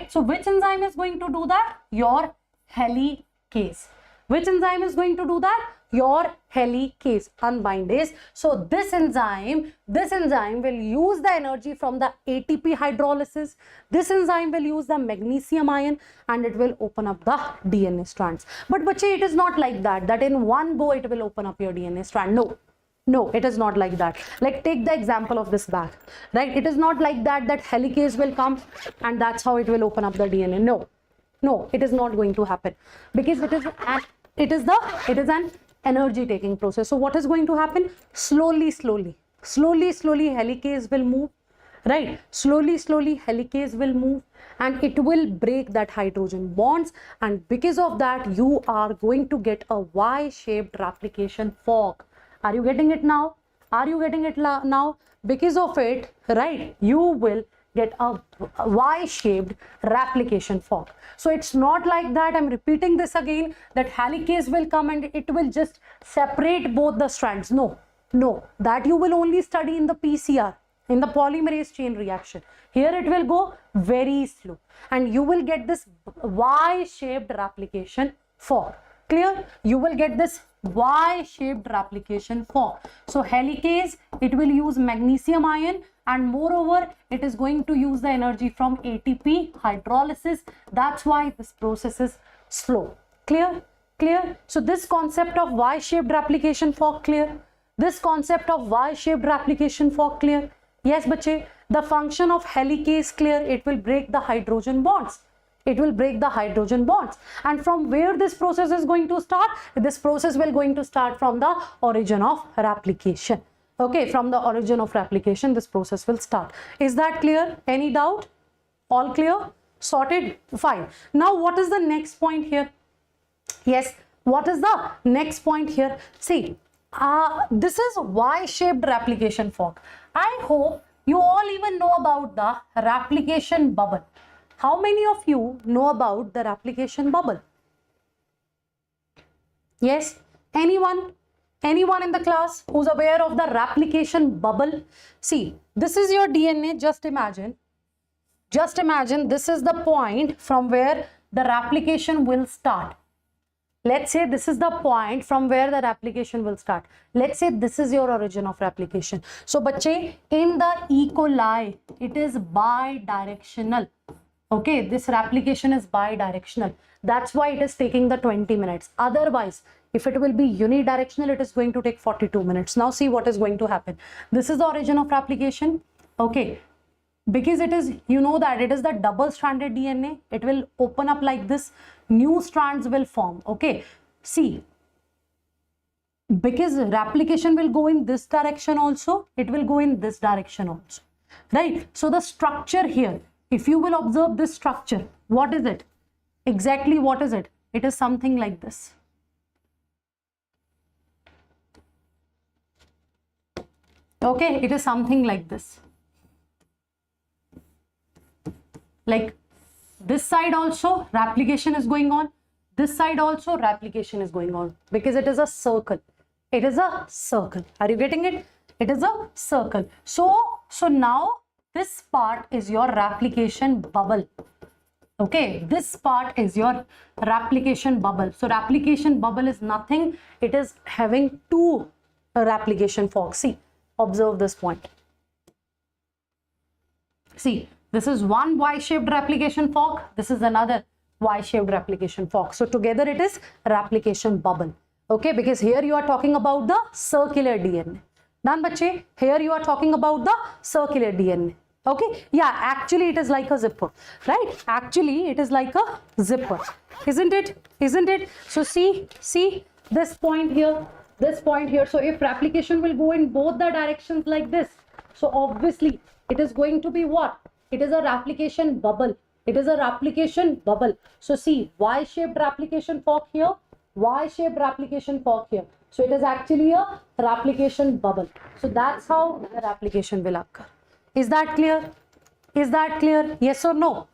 So which enzyme is going to do that? Your helicase. Which enzyme is going to do that? Your helicase, unbindase. So this enzyme will use the energy from the ATP hydrolysis. This enzyme will use the magnesium ion and it will open up the DNA strands. But it is not like that in one go it will open up your DNA strand. No, it is not like that. Like, take the example of this bag, right? It is not like that helicase will come and that's how it will open up the DNA. No, it is not going to happen, because it is an energy taking process. So what is going to happen? Slowly helicase will move, right? Slowly helicase will move and it will break that hydrogen bonds, and because of that you are going to get a Y-shaped replication fork. Are you getting it now? Now? Because of it, right, you will get a Y-shaped replication fork. So it's not like that, I'm repeating this again, that helicase will come and it will just separate both the strands. No, that you will only study in the PCR, in the polymerase chain reaction. Here it will go very slow and you will get this Y-shaped replication fork. Clear? You will get this Y-shaped replication fork. So helicase, it will use magnesium ion, and moreover it is going to use the energy from ATP hydrolysis. That's why this process is slow. Clear? So this concept of Y-shaped replication fork clear? This concept of Y-shaped replication fork clear? Yes, bache. The function of helicase clear? It will break the hydrogen bonds. And from where this process is going to start? This process will going to start from the origin of replication. Okay, from the origin of replication, this process will start. Is that clear? Any doubt? All clear? Sorted? Fine. Now, what is the next point here? Yes, what is the next point here? See, this is Y-shaped replication fork. I hope you all even know about the replication bubble. How many of you know about the replication bubble? Yes, anyone? Anyone in the class who's aware of the replication bubble? See, this is your DNA. Just imagine this is the point from where the replication will start. Let's say this is the point from where the replication will start. Let's say this is your origin of replication. So, bache, in the E. coli, it is bidirectional. Okay, this replication is bi-directional. That's why it is taking the 20 minutes. Otherwise, if it will be unidirectional, it is going to take 42 minutes. Now see what is going to happen. This is the origin of replication. Okay, because it is, you know that it is the double-stranded DNA. It will open up like this. New strands will form. Okay, see, because replication will go in this direction also, it will go in this direction also, right? So the structure here, if you will observe this structure, what is it? Exactly what is it? It is something like this. Okay, it is something like this. Like this side also replication is going on. This side also replication is going on because it is a circle. It is a circle. Are you getting it? It is a circle. So now this part is your replication bubble. Okay, this part is your replication bubble. So replication bubble is nothing. It is having two replication forks. See, observe this point. See, this is one Y-shaped replication fork. This is another Y-shaped replication fork. So together it is replication bubble. Okay, because here you are talking about the circular DNA. Done, bache? Here you are talking about the circular DNA. Okay, yeah, actually it is like a zipper, right? Actually it is like a zipper, isn't it? Isn't it? So see this point here, this point here. So if replication will go in both the directions like this, so obviously it is going to be what? It is a replication bubble. It is a replication bubble. So see, Y-shaped replication fork here, Y-shaped replication fork here. So it is actually a replication bubble. So that's how the replication will occur. Is that clear? Is that clear? Yes or no?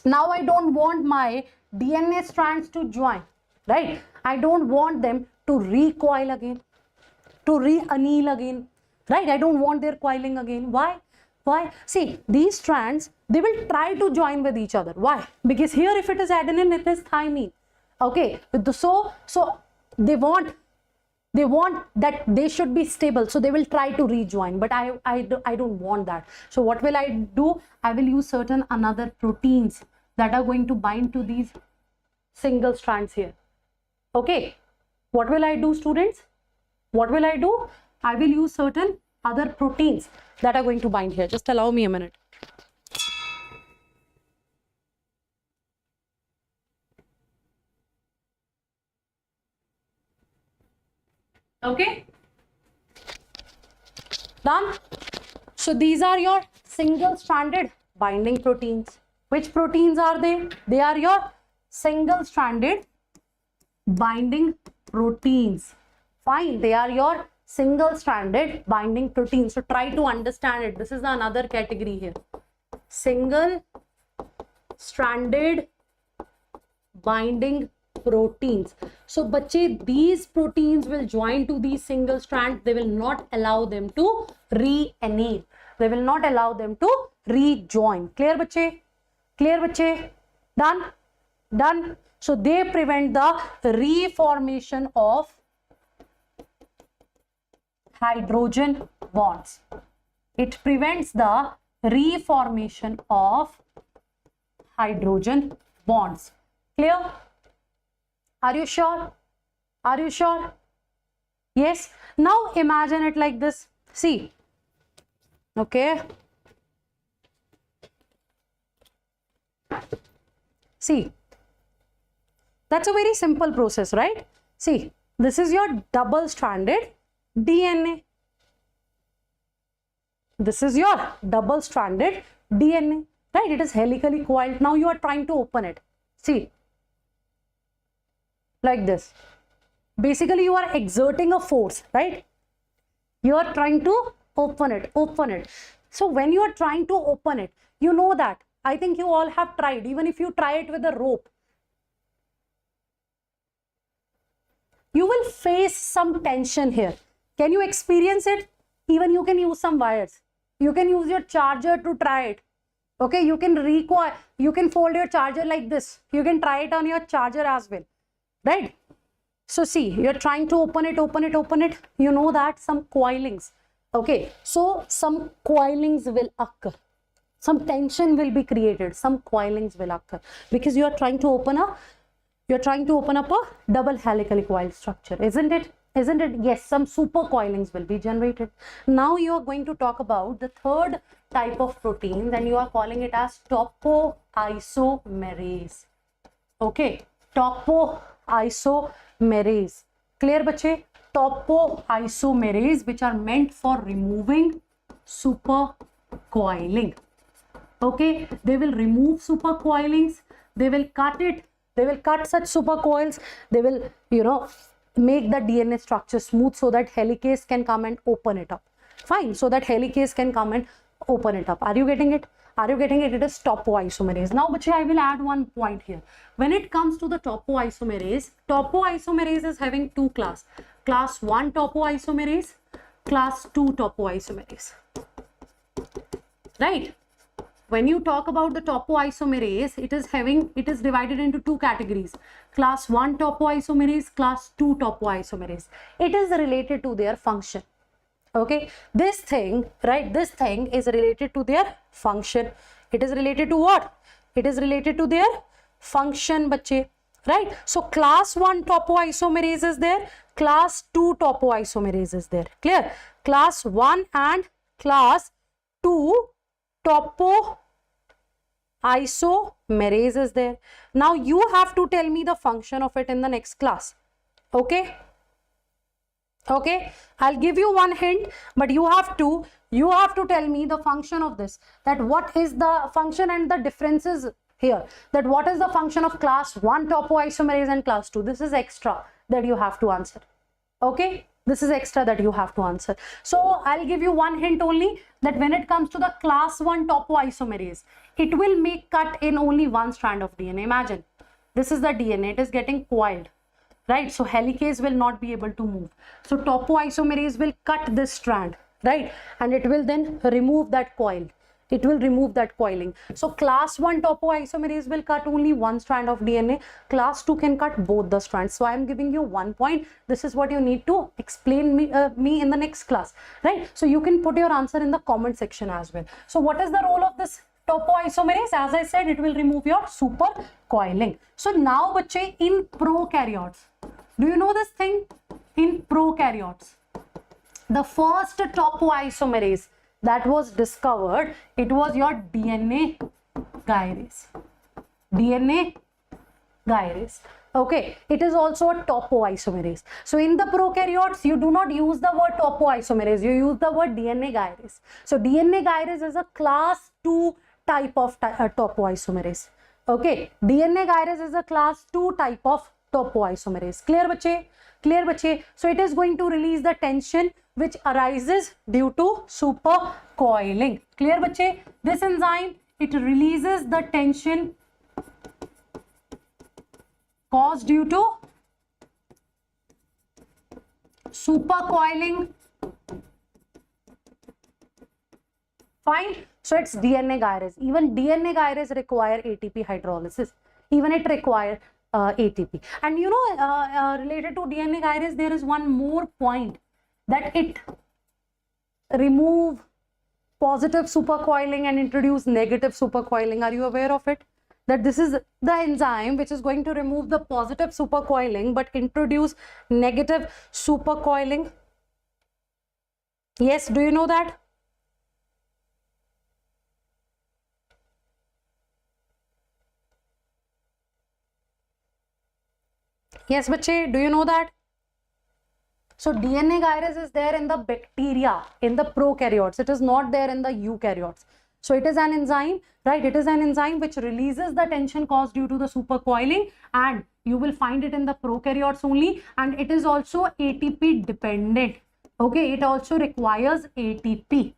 Now I don't want my DNA strands to join, right? I don't want them to recoil again, to re-anneal again, right? I don't want their coiling again. Why? Why? See, these strands, they will try to join with each other. Why? Because here if it is adenine, it is thymine. Okay, so they want that they should be stable, so they will try to rejoin, but I don't want that. So what will I do? I will use certain another proteins that are going to bind to these single strands here. Okay, what will I do, students? What will I do? I will use certain other proteins that are going to bind here. Just allow me a minute. Okay, done. So these are your single stranded binding proteins. Which proteins are they? They are your single stranded binding proteins. Fine, they are your single stranded binding proteins. So try to understand it. This is another category here. Single stranded binding proteins. So bache, these proteins will join to these single strands. They will not allow them to re-anneal. They will not allow them to rejoin. Clear bache? Clear bache? Done? Done. So they prevent the reformation of hydrogen bonds. It prevents the reformation of hydrogen bonds. Clear? Are you sure? Are you sure? Yes. Now imagine it like this. See. Okay. See. That's a very simple process, right? See, this is your double-stranded DNA. This is your double-stranded DNA, right? It is helically coiled. Now you are trying to open it. See. Like this. Basically you are exerting a force, right? You are trying to open it, open it. So when you are trying to open it, you know that, I think you all have tried, even if you try it with a rope, you will face some tension here. Can you experience it? Even you can use some wires. You can use your charger to try it. Okay, you can recoil, you can fold your charger like this. You can try it on your charger as well. Right? So see, you're trying to open it, open it, open it. You know that some coilings. Okay, so some coilings will occur. some tension will be created, some coilings will occur, because you are trying to open up a double helically coiled structure, isn't it? Yes, some supercoilings will be generated. Now you are going to talk about the third type of proteins, and you are calling it as topoisomerase. Okay, topoisomerase. Clear, bache? Topoisomerase, which are meant for removing supercoiling. Okay, they will remove supercoilings, they will cut it, they will cut such supercoils, they will, make the DNA structure smooth so that helicase can come and open it up. Fine, so that helicase can come and open it up. Are you getting it? It is topoisomerase. Now, bache, I will add one point here. When it comes to the topoisomerase is having two classes. Class 1 topoisomerase, class 2 topoisomerase. Right? When you talk about the topoisomerase, it is divided into two categories. Class 1 topoisomerase, class 2 topoisomerase. It is related to their function. Okay, this thing is related to their function. It is related to what? It is related to their function, bache. Right? So class 1 topoisomerase is there, class 2 topoisomerase is there. Clear? Class 1 and class 2 topoisomerase is there. Now you have to tell me the function of it in the next class. Okay? Okay, I'll give you one hint, but you have to tell me the function of this, that what is the function and the differences here, that what is the function of class 1 topoisomerase and class 2. This is extra that you have to answer. Okay, this is extra that you have to answer. So I'll give you one hint only, that when it comes to the class 1 topoisomerase, it will make cut in only one strand of DNA. Imagine, this is the DNA, it is getting coiled. Right, so helicase will not be able to move. So topoisomerase will cut this strand, right, and it will then remove that coil. It will remove that coiling. So class 1 topoisomerase will cut only one strand of DNA. Class 2 can cut both the strands. So I am giving you 1 point. This is what you need to explain me in the next class, right? So you can put your answer in the comment section as well. So what is the role of this topoisomerase? As I said, it will remove your supercoiling. So now, bache, in prokaryotes, do you know this thing? In prokaryotes, the first topoisomerase that was discovered, it was your DNA gyrase. DNA gyrase. Okay, it is also a topoisomerase. So in the prokaryotes, you do not use the word topoisomerase, you use the word DNA gyrase. So DNA gyrase is a class 2 type of topoisomerase. Okay, DNA gyrase is a class 2 type of topoisomerase. Clear, bache? Clear, bache? So it is going to release the tension which arises due to supercoiling. Clear, bache? This enzyme, it releases the tension caused due to supercoiling. Fine. So it's DNA gyrase. Even DNA gyrase require ATP hydrolysis. Even it requires ATP. And related to DNA gyrase, there is one more point, that it remove positive supercoiling and introduce negative supercoiling. Are you aware of it? That this is the enzyme which is going to remove the positive supercoiling but introduce negative supercoiling. Yes, do you know that? Yes, bache, do you know that? So DNA gyrase is there in the bacteria, in the prokaryotes. It is not there in the eukaryotes. So it is an enzyme, right? It is an enzyme which releases the tension caused due to the supercoiling, and you will find it in the prokaryotes only, and it is also ATP dependent. Okay, it also requires ATP.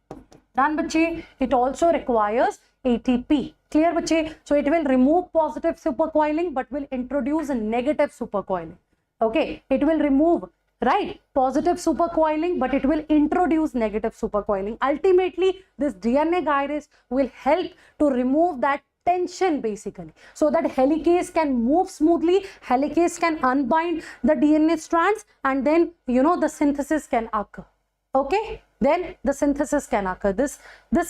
Done, bache? It also requires ATP. Clear, bache? So it will remove positive supercoiling but will introduce a negative supercoiling. Okay, it will remove, right, positive supercoiling but it will introduce negative supercoiling. Ultimately, this DNA gyrase will help to remove that tension basically, so that helicase can move smoothly, helicase can unbind the DNA strands, and then the synthesis can occur. Okay, then the synthesis can occur. This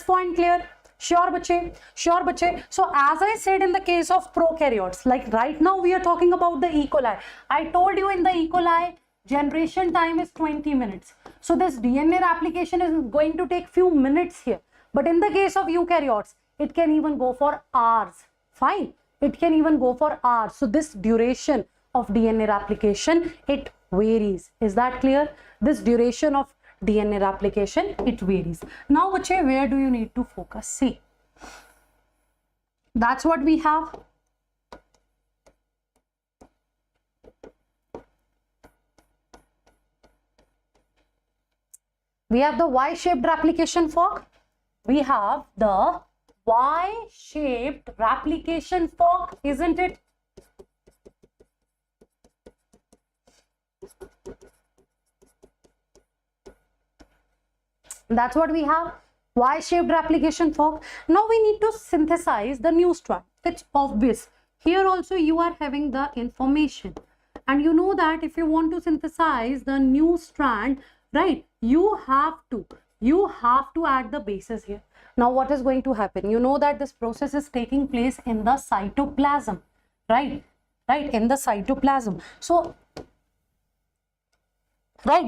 point clear? Sure, bache. Sure, bache. So as I said in the case of prokaryotes, like right now we are talking about the E. coli. I told you in the E. coli, generation time is 20 minutes. So this DNA replication is going to take few minutes here. But in the case of eukaryotes, it can even go for hours. Fine. It can even go for hours. So this duration of DNA replication, it varies. Is that clear? This duration of DNA replication, it varies. Now, bache, where do you need to focus? See, that's what we have. We have the Y-shaped replication fork. We have the Y-shaped replication fork, isn't it? That's what we have, Y-shaped replication fork. Now we need to synthesize the new strand. It's obvious. Here also you are having the information. And you know that if you want to synthesize the new strand, right, you have to add the bases here. Now what is going to happen? You know that this process is taking place in the cytoplasm, right? Right, in the cytoplasm. So, right,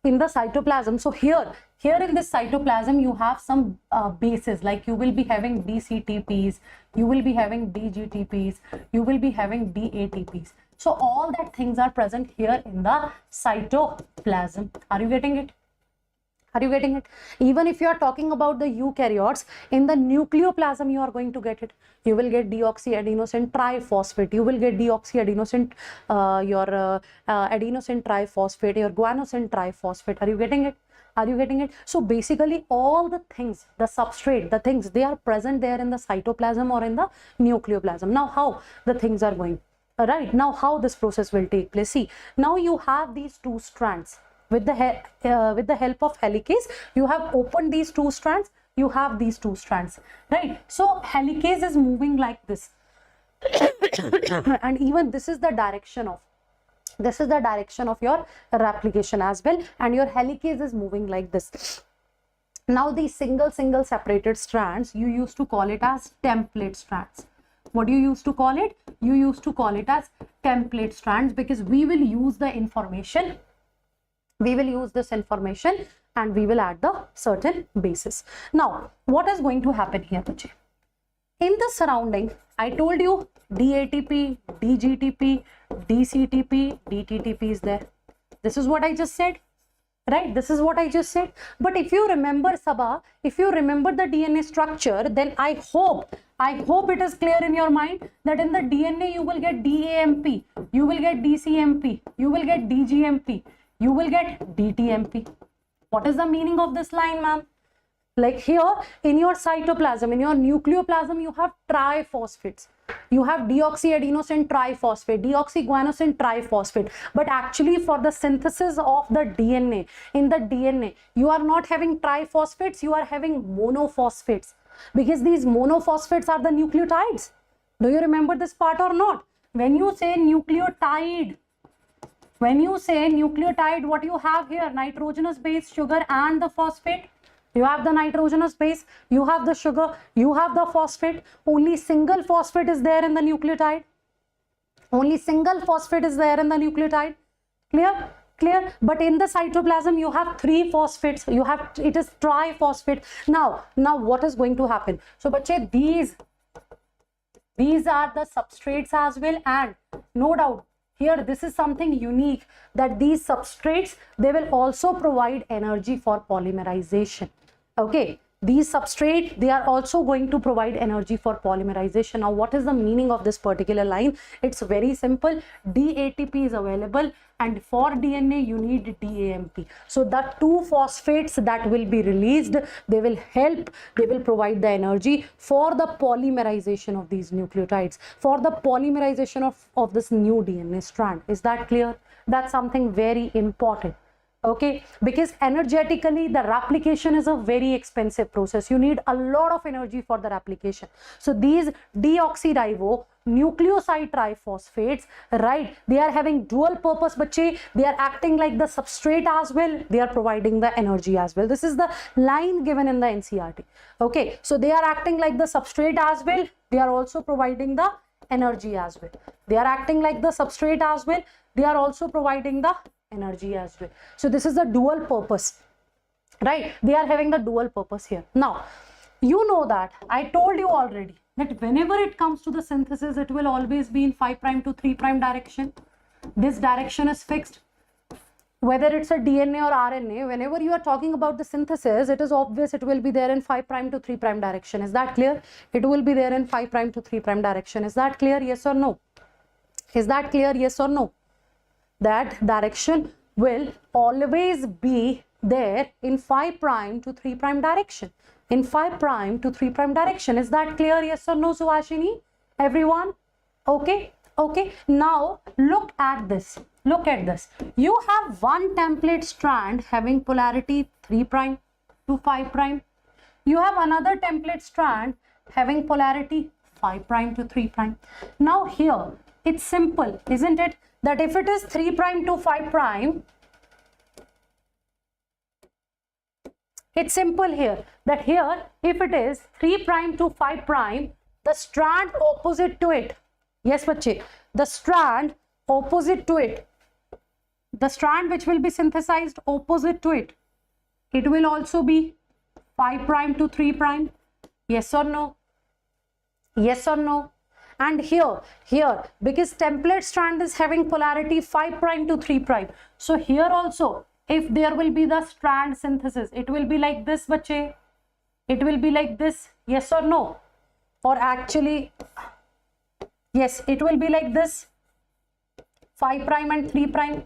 in the cytoplasm. So here in this cytoplasm, you have some bases, like you will be having DCTPs, you will be having DGTPs, you will be having DATPs. So all that things are present here in the cytoplasm. Are you getting it? Are you getting it? Even if you are talking about the eukaryotes, in the nucleoplasm you are going to get it. You will get deoxyadenosine triphosphate. You will get deoxyadenosine, adenosine triphosphate, your guanosine triphosphate. Are you getting it? Are you getting it? So basically all the things, the substrate, the things, they are present there in the cytoplasm or in the nucleoplasm. Now how the things are going? Right, now how this process will take place? See, now you have these two strands. With the help of helicase, you have opened these two strands, you have these two strands, right? So helicase is moving like this. And even this is the direction of your replication as well, and your helicase is moving like this. Now these single separated strands, you used to call it as template strands. What do you used to call it? You used to call it as template strands, because we will use the information, we will use this information and we will add the certain bases. Now what is going to happen here, bache? In the surrounding, I told you DATP, DGTP, DCTP, DTTP is there. This is what I just said, right? This is what I just said. But if you remember, Sabha, if you remember the DNA structure, then I hope it is clear in your mind that in the DNA you will get DAMP, you will get DCMP, you will get DGMP, you will get DTMP. What is the meaning of this line, ma'am? Like here in your cytoplasm, in your nucleoplasm, you have triphosphates. You have deoxyadenosine triphosphate, deoxyguanosine triphosphate. But actually for the synthesis of the DNA, in the DNA, you are not having triphosphates, you are having monophosphates. Because these monophosphates are the nucleotides. Do you remember this part or not? When you say nucleotide, what you have here? Nitrogenous base, sugar and the phosphate. You have the nitrogenous base, you have the sugar, you have the phosphate. Only single phosphate is there in the nucleotide. Only single phosphate is there in the nucleotide. Clear? Clear? But in the cytoplasm, you have three phosphates. You have, it is triphosphate. Now what is going to happen? So, bache, these are the substrates as well, and no doubt, here this is something unique, that these substrates, they will also provide energy for polymerization. Okay, these substrate, they are also going to provide energy for polymerization. Now what is the meaning of this particular line? It's very simple. DATP is available, and for DNA you need DAMP. So the two phosphates that will be released, they will provide the energy for the polymerization of these nucleotides, for the polymerization of this new DNA strand. Is that clear? That's something very important. Okay, because energetically the replication is a very expensive process. You need a lot of energy for the replication. So these deoxyribo, nucleoside triphosphates, right? They are having dual purpose, bache. They are acting like the substrate as well. They are providing the energy as well. This is the line given in the NCERT. Okay, so they are acting like the substrate as well. They are also providing the energy as well. They are acting like the substrate as well. They are also providing the energy as well. So this is the dual purpose, right? They are having the dual purpose here. Now, you know that I told you already that whenever it comes to the synthesis, it will always be in 5' to 3' direction. This direction is fixed. Whether it's a DNA or RNA, whenever you are talking about the synthesis, it is obvious it will be there in 5' to 3' direction. Is that clear? It will be there in 5' to 3' direction. Is that clear? Yes or no? Is that clear? Yes or no? That direction will always be there in 5' to 3' direction. In 5' to 3' direction. Is that clear? Yes or no, Suhashini? Everyone? Okay. Okay. Now look at this. Look at this. You have one template strand having polarity 3' to 5'. You have another template strand having polarity 5' to 3'. Now here it's simple, isn't it? That if it is 3' to 5', it's simple here. That here, if it is 3' to 5', the strand opposite to it. Yes, bache. The strand opposite to it. The strand which will be synthesized opposite to it. It will also be 5' to 3'. Yes or no? Yes or no? And here, because template strand is having polarity 5' to 3'. So here also, if there will be the strand synthesis, it will be like this, bache. It will be like this. Yes or no? Or actually, yes, it will be like this, 5' and 3'.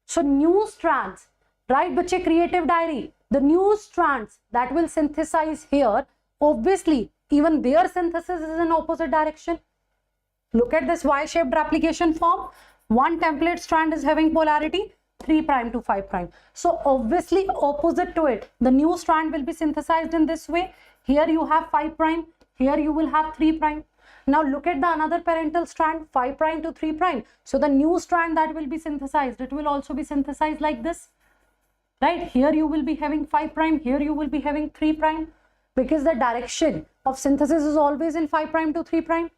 So new strands, right, bache, creative diary, the new strands that will synthesize here, obviously, even their synthesis is in opposite direction. Look at this Y-shaped replication form. One template strand is having polarity 3' to 5'. So obviously opposite to it, the new strand will be synthesized in this way. Here you have 5', here you will have 3'. Now look at the another parental strand, 5' to 3'. So the new strand that will be synthesized, it will also be synthesized like this, right? Here you will be having 5', here you will be having 3', because the direction of synthesis is always in 5' to 3'.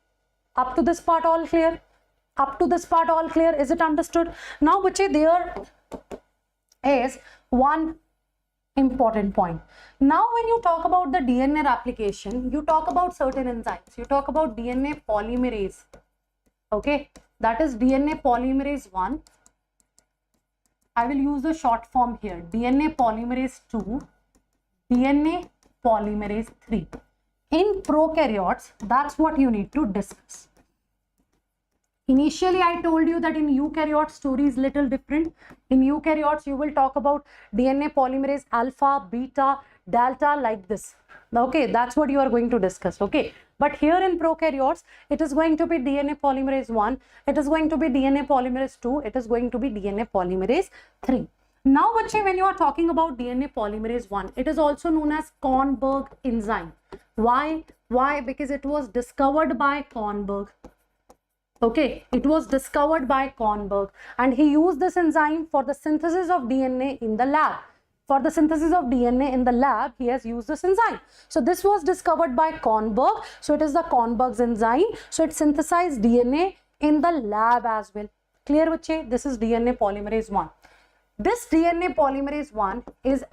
Up to this part all clear? Up to this part all clear? Is it understood? Now, bache, there is one important point. Now, when you talk about the DNA replication, you talk about certain enzymes. You talk about DNA polymerase. Okay, that is DNA polymerase 1. I will use the short form here. DNA polymerase 2, DNA polymerase 3. In prokaryotes, that's what you need to discuss. Initially, I told you that in eukaryotes, story is little different. In eukaryotes, you will talk about DNA polymerase alpha, beta, delta, like this. Okay, that's what you are going to discuss. Okay, but here in prokaryotes, it is going to be DNA polymerase 1, it is going to be DNA polymerase 2, it is going to be DNA polymerase 3. Now, bache, when you are talking about DNA polymerase 1, it is also known as Kornberg enzyme. Why? Why? Because it was discovered by Kornberg. Okay, it was discovered by Kornberg, and he used this enzyme for the synthesis of DNA in the lab. For the synthesis of DNA in the lab, he has used this enzyme. So this was discovered by Kornberg. So it is the Kornberg's enzyme. So it synthesized DNA in the lab as well. Clear, bache? This is DNA polymerase 1. This DNA polymerase 1 is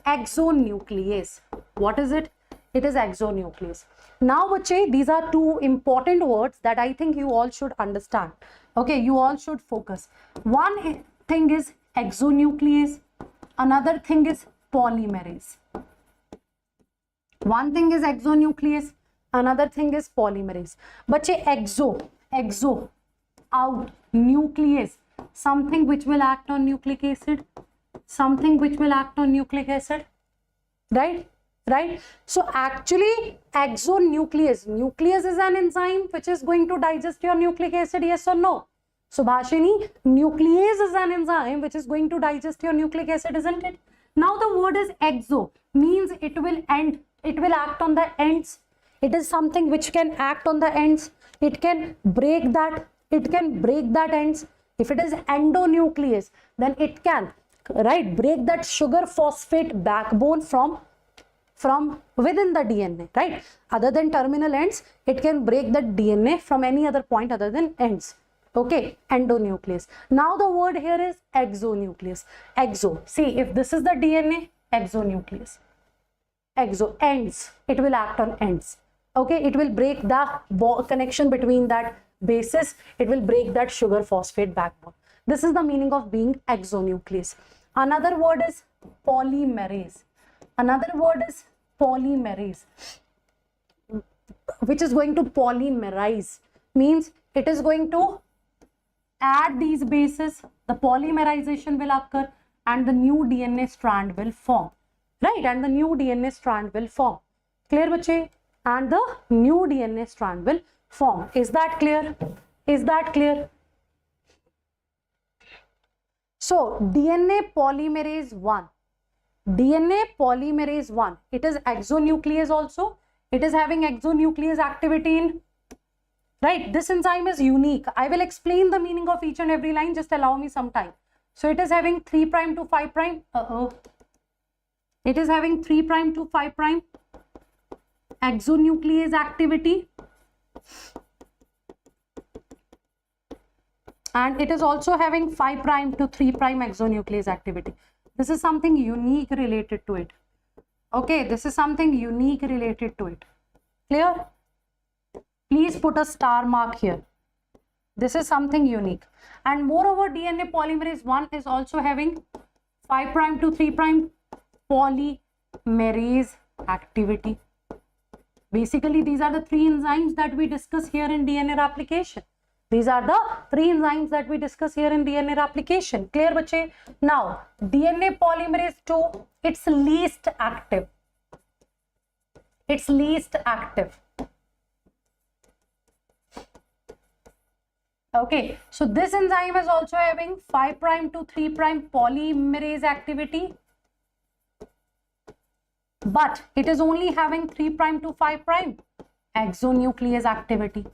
exonuclease. What is it? It is exonuclease. Now, bache, these are two important words that I think you all should understand. Okay, you all should focus. One thing is exonuclease. Another thing is polymerase. One thing is exonuclease. Another thing is polymerase. Bache, exo, out, nuclease, something which will act on nucleic acid. Something which will act on nucleic acid. Right? Right? So actually exonuclease, nuclease is an enzyme which is going to digest your nucleic acid, yes or no? Subhashini, nuclease is an enzyme which is going to digest your nucleic acid, isn't it? Now the word is exo, means it will act on the ends. It is something which can act on the ends. It can break that. It can break that ends. If it is endonuclease, then it can, right, break that sugar phosphate backbone from within the DNA, right? Other than terminal ends, it can break the DNA from any other point other than ends. Okay, endonuclease. Now the word here is exonuclease. Exo. See, if this is the DNA, exonuclease. Exo, ends. It will act on ends. Okay, it will break the connection between that bases. It will break that sugar phosphate backbone. This is the meaning of being exonuclease. Another word is polymerase. Another word is polymerase, which is going to polymerize, means it is going to add these bases, the polymerization will occur and the new DNA strand will form, right? And the new DNA strand will form. Clear, bache? And the new DNA strand will form. Is that clear? Is that clear? So DNA polymerase 1. DNA polymerase 1, it is exonuclease also. It is having exonuclease activity in, right? This enzyme is unique. I will explain the meaning of each and every line. Just allow me some time. So it is having 3' to 5'. It is having 3' to 5' exonuclease activity. And it is also having 5' to 3' exonuclease activity. This is something unique related to it. Okay, this is something unique related to it. Clear? Please put a star mark here. This is something unique. And moreover, DNA polymerase 1 is also having 5' to 3' polymerase activity. Basically, these are the three enzymes that we discuss here in DNA replication. These are the three enzymes that we discuss here in DNA replication. Clear, bache? Now, DNA polymerase 2, it's least active. It's least active. Okay, so this enzyme is also having 5' to 3' polymerase activity. But it is only having 3' to 5' exonuclease activity.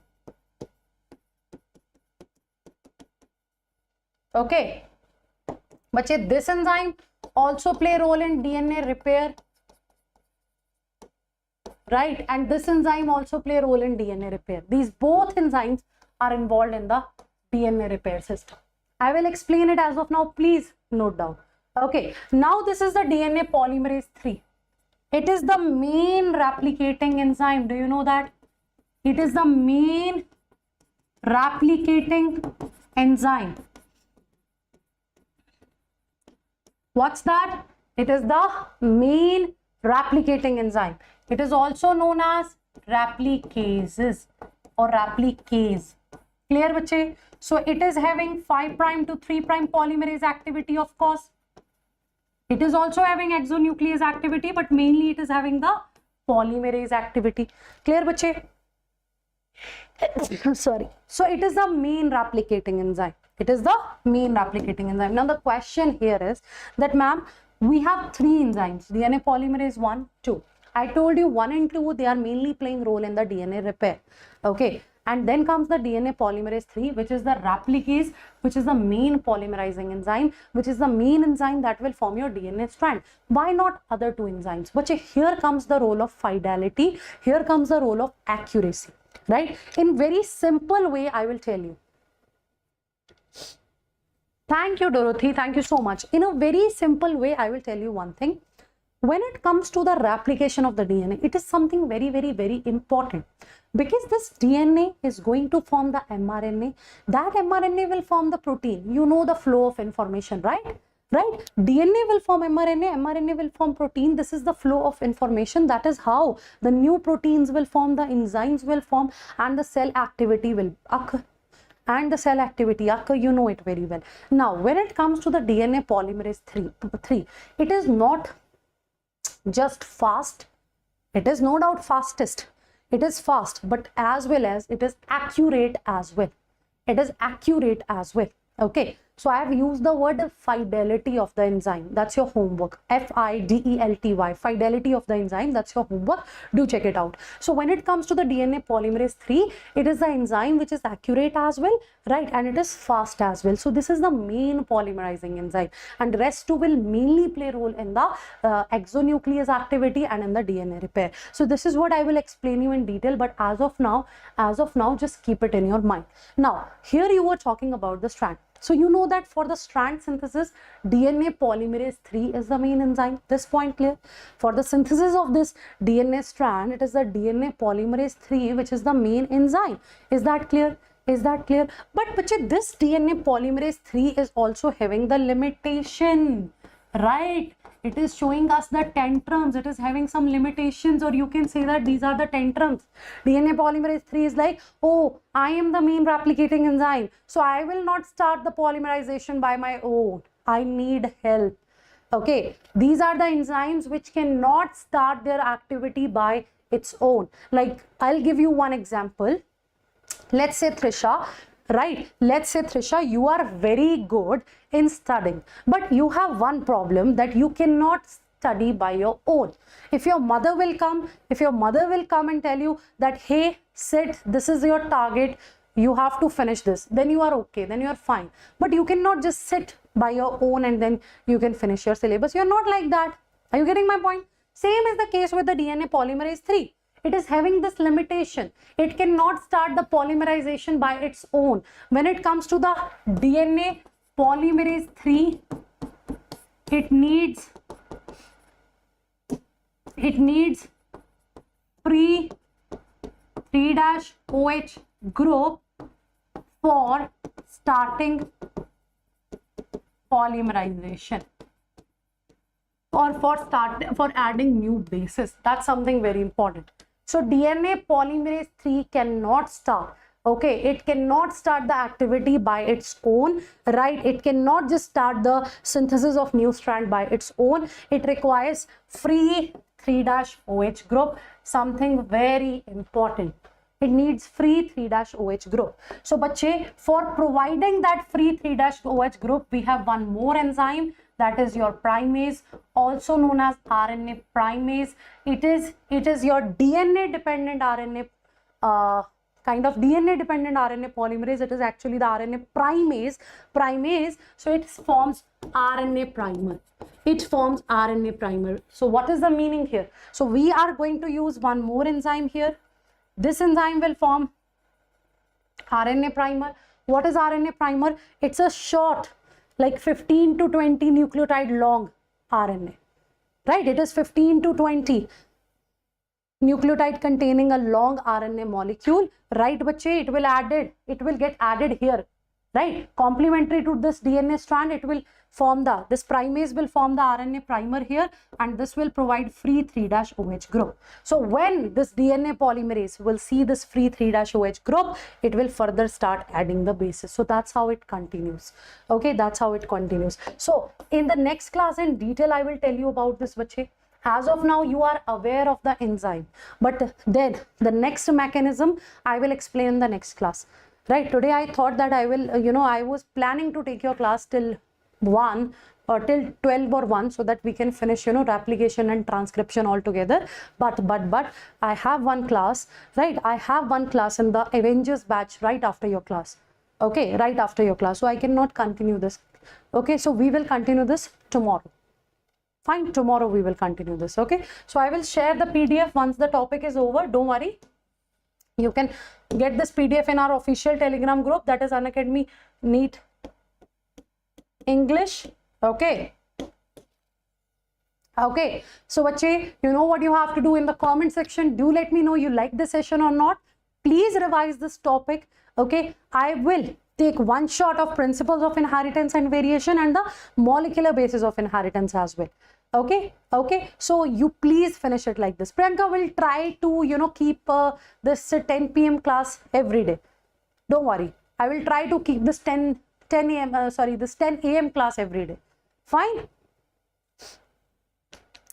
Okay, but this enzyme also play a role in DNA repair, right? And this enzyme also play a role in DNA repair. These both enzymes are involved in the DNA repair system. I will explain it as of now. Please note down. Okay, now this is the DNA polymerase 3. It is the main replicating enzyme. Do you know that? It is the main replicating enzyme. What's that? It is the main replicating enzyme. It is also known as replicases or replicase. Clear, bache? So it is having 5' to 3' polymerase activity, of course. It is also having exonuclease activity, but mainly it is having the polymerase activity. Clear, bache? Sorry. So it is the main replicating enzyme. It is the main replicating enzyme. Now the question here is that, ma'am, we have three enzymes, DNA polymerase 1, 2. I told you 1 and 2, they are mainly playing role in the DNA repair. Okay. And then comes the DNA polymerase 3, which is the replicase, which is the main polymerizing enzyme, which is the main enzyme that will form your DNA strand. Why not other two enzymes? But here comes the role of fidelity. Here comes the role of accuracy, right? In very simple way, I will tell you. Thank you, Dorothy. Thank you so much. In a very simple way, I will tell you one thing. When it comes to the replication of the DNA, it is something very, very, very important, because this DNA is going to form the mRNA. That mRNA will form the protein. You know the flow of information, right? Right? DNA will form mRNA, mRNA will form protein. This is the flow of information. That is how the new proteins will form, the enzymes will form, and the cell activity will occur. And the cell activity occur, you know it very well. Now, when it comes to the DNA polymerase 3, it is not just fast. It is no doubt fastest. It is fast, but as well as it is accurate as well. It is accurate as well. Okay. So I have used the word fidelity of the enzyme. That's your homework. Fidelty, fidelity of the enzyme. That's your homework. Do check it out. So when it comes to the DNA polymerase 3, it is the enzyme which is accurate as well, right? And it is fast as well. So this is the main polymerizing enzyme, and the rest two will mainly play a role in the exonuclease activity and in the DNA repair. So this is what I will explain you in detail, but as of now, just keep it in your mind. Now, here you were talking about the strand. So you know that for the strand synthesis, DNA polymerase 3 is the main enzyme. This point clear? For the synthesis of this DNA strand, it is the DNA polymerase 3 which is the main enzyme. Is that clear? Is that clear? But this DNA polymerase 3 is also having the limitation, right? It is showing us the tantrums. It is having some limitations, or you can say that these are the tantrums. DNA polymerase 3 is like, oh, I am the main replicating enzyme, so I will not start the polymerization by my own. I need help. Okay, these are the enzymes which cannot start their activity by its own. Like, I'll give you one example. Let's say Trisha, right? Let's say Trisha, you are very good in studying, but you have one problem, that you cannot study by your own. If your mother will come and tell you that, hey, sit, this is your target, you have to finish this, then you are okay, then you are fine. But you cannot just sit by your own and then you can finish your syllabus. You're not like that. Are you getting my point? Same is the case with the DNA polymerase 3. It is having this limitation. It cannot start the polymerization by its own. When it comes to the DNA polymerase 3, it needs free 3-OH group for starting polymerization, or for adding new bases. That's something very important. So DNA polymerase 3 cannot start. Okay, it cannot start the activity by its own, right? It cannot just start the synthesis of new strand by its own. It requires free 3-OH group, something very important. It needs free 3-OH group. So, bache, for providing that free 3-OH group, we have one more enzyme, that is your primase, also known as RNA primase. It is your DNA dependent RNA kind of DNA dependent RNA polymerase. It is actually the RNA primase. So it forms RNA primer. It forms RNA primer. So what is the meaning here? So we are going to use one more enzyme here. This enzyme will form RNA primer. What is RNA primer? It's a short, like 15 to 20 nucleotide long RNA, right? It is 15 to 20 nucleotide containing a long RNA molecule, right, bache? It will get added here, right? Complementary to this DNA strand, it will form this primase will form the RNA primer here, and this will provide free 3-OH group. So when this DNA polymerase will see this free 3-OH group, it will further start adding the bases. So that's how it continues. Okay, that's how it continues. So in the next class in detail, I will tell you about this, bache. As of now, you are aware of the enzyme, but then the next mechanism I will explain in the next class, right? Today I thought that I will, I was planning to take your class till 1 or till 12 or 1, so that we can finish, replication and transcription all together. But I have one class, right? I have one class in the Avengers batch right after your class. Okay, right after your class. So I cannot continue this. Okay, so we will continue this tomorrow. Fine, tomorrow we will continue this. Okay, so I will share the PDF once the topic is over. Don't worry. You can get this PDF in our official Telegram group, that is Unacademy NEET English. Okay. Okay. So, bache, you know what you have to do in the comment section. Do let me know you like this session or not. Please revise this topic. Okay. I will take one shot of principles of inheritance and variation and the molecular basis of inheritance as well. Okay. Okay. So you please finish it like this. Priyanka will try to, keep this 10 p.m. class every day. Don't worry. I will try to keep this 10 a.m. class every day. Fine.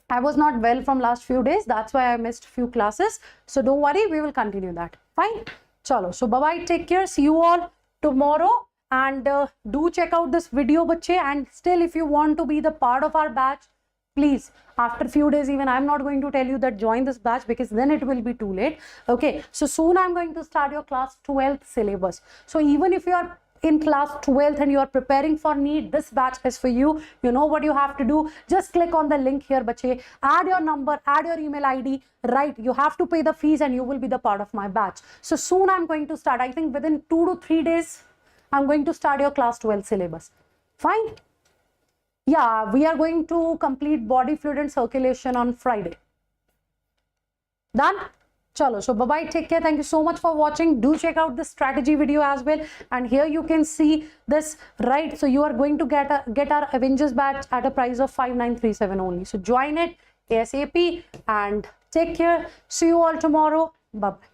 I was not well from last few days. That's why I missed few classes. So don't worry. We will continue that. Fine. Chalo. So bye-bye. Take care. See you all tomorrow. and do check out this video, bache. And still, if you want to be the part of our batch, please, after few days, even I'm not going to tell you that join this batch, because then it will be too late. Okay, so soon I'm going to start your class 12th syllabus. So even if you are in class 12th and you are preparing for NEET, this batch is for you. You know what you have to do. Just click on the link here, bache. Add your number, add your email ID, right? You have to pay the fees and you will be the part of my batch. So soon I'm going to start, I think within 2 to 3 days, I'm going to start your class 12 syllabus. Fine. Yeah, we are going to complete body fluid and circulation on Friday. Done? Chalo, so bye-bye, take care. Thank you so much for watching. Do check out this strategy video as well. And here you can see this, right? So you are going to get our Avengers batch at a price of 5937 only. So join it ASAP and take care. See you all tomorrow. Bye-bye.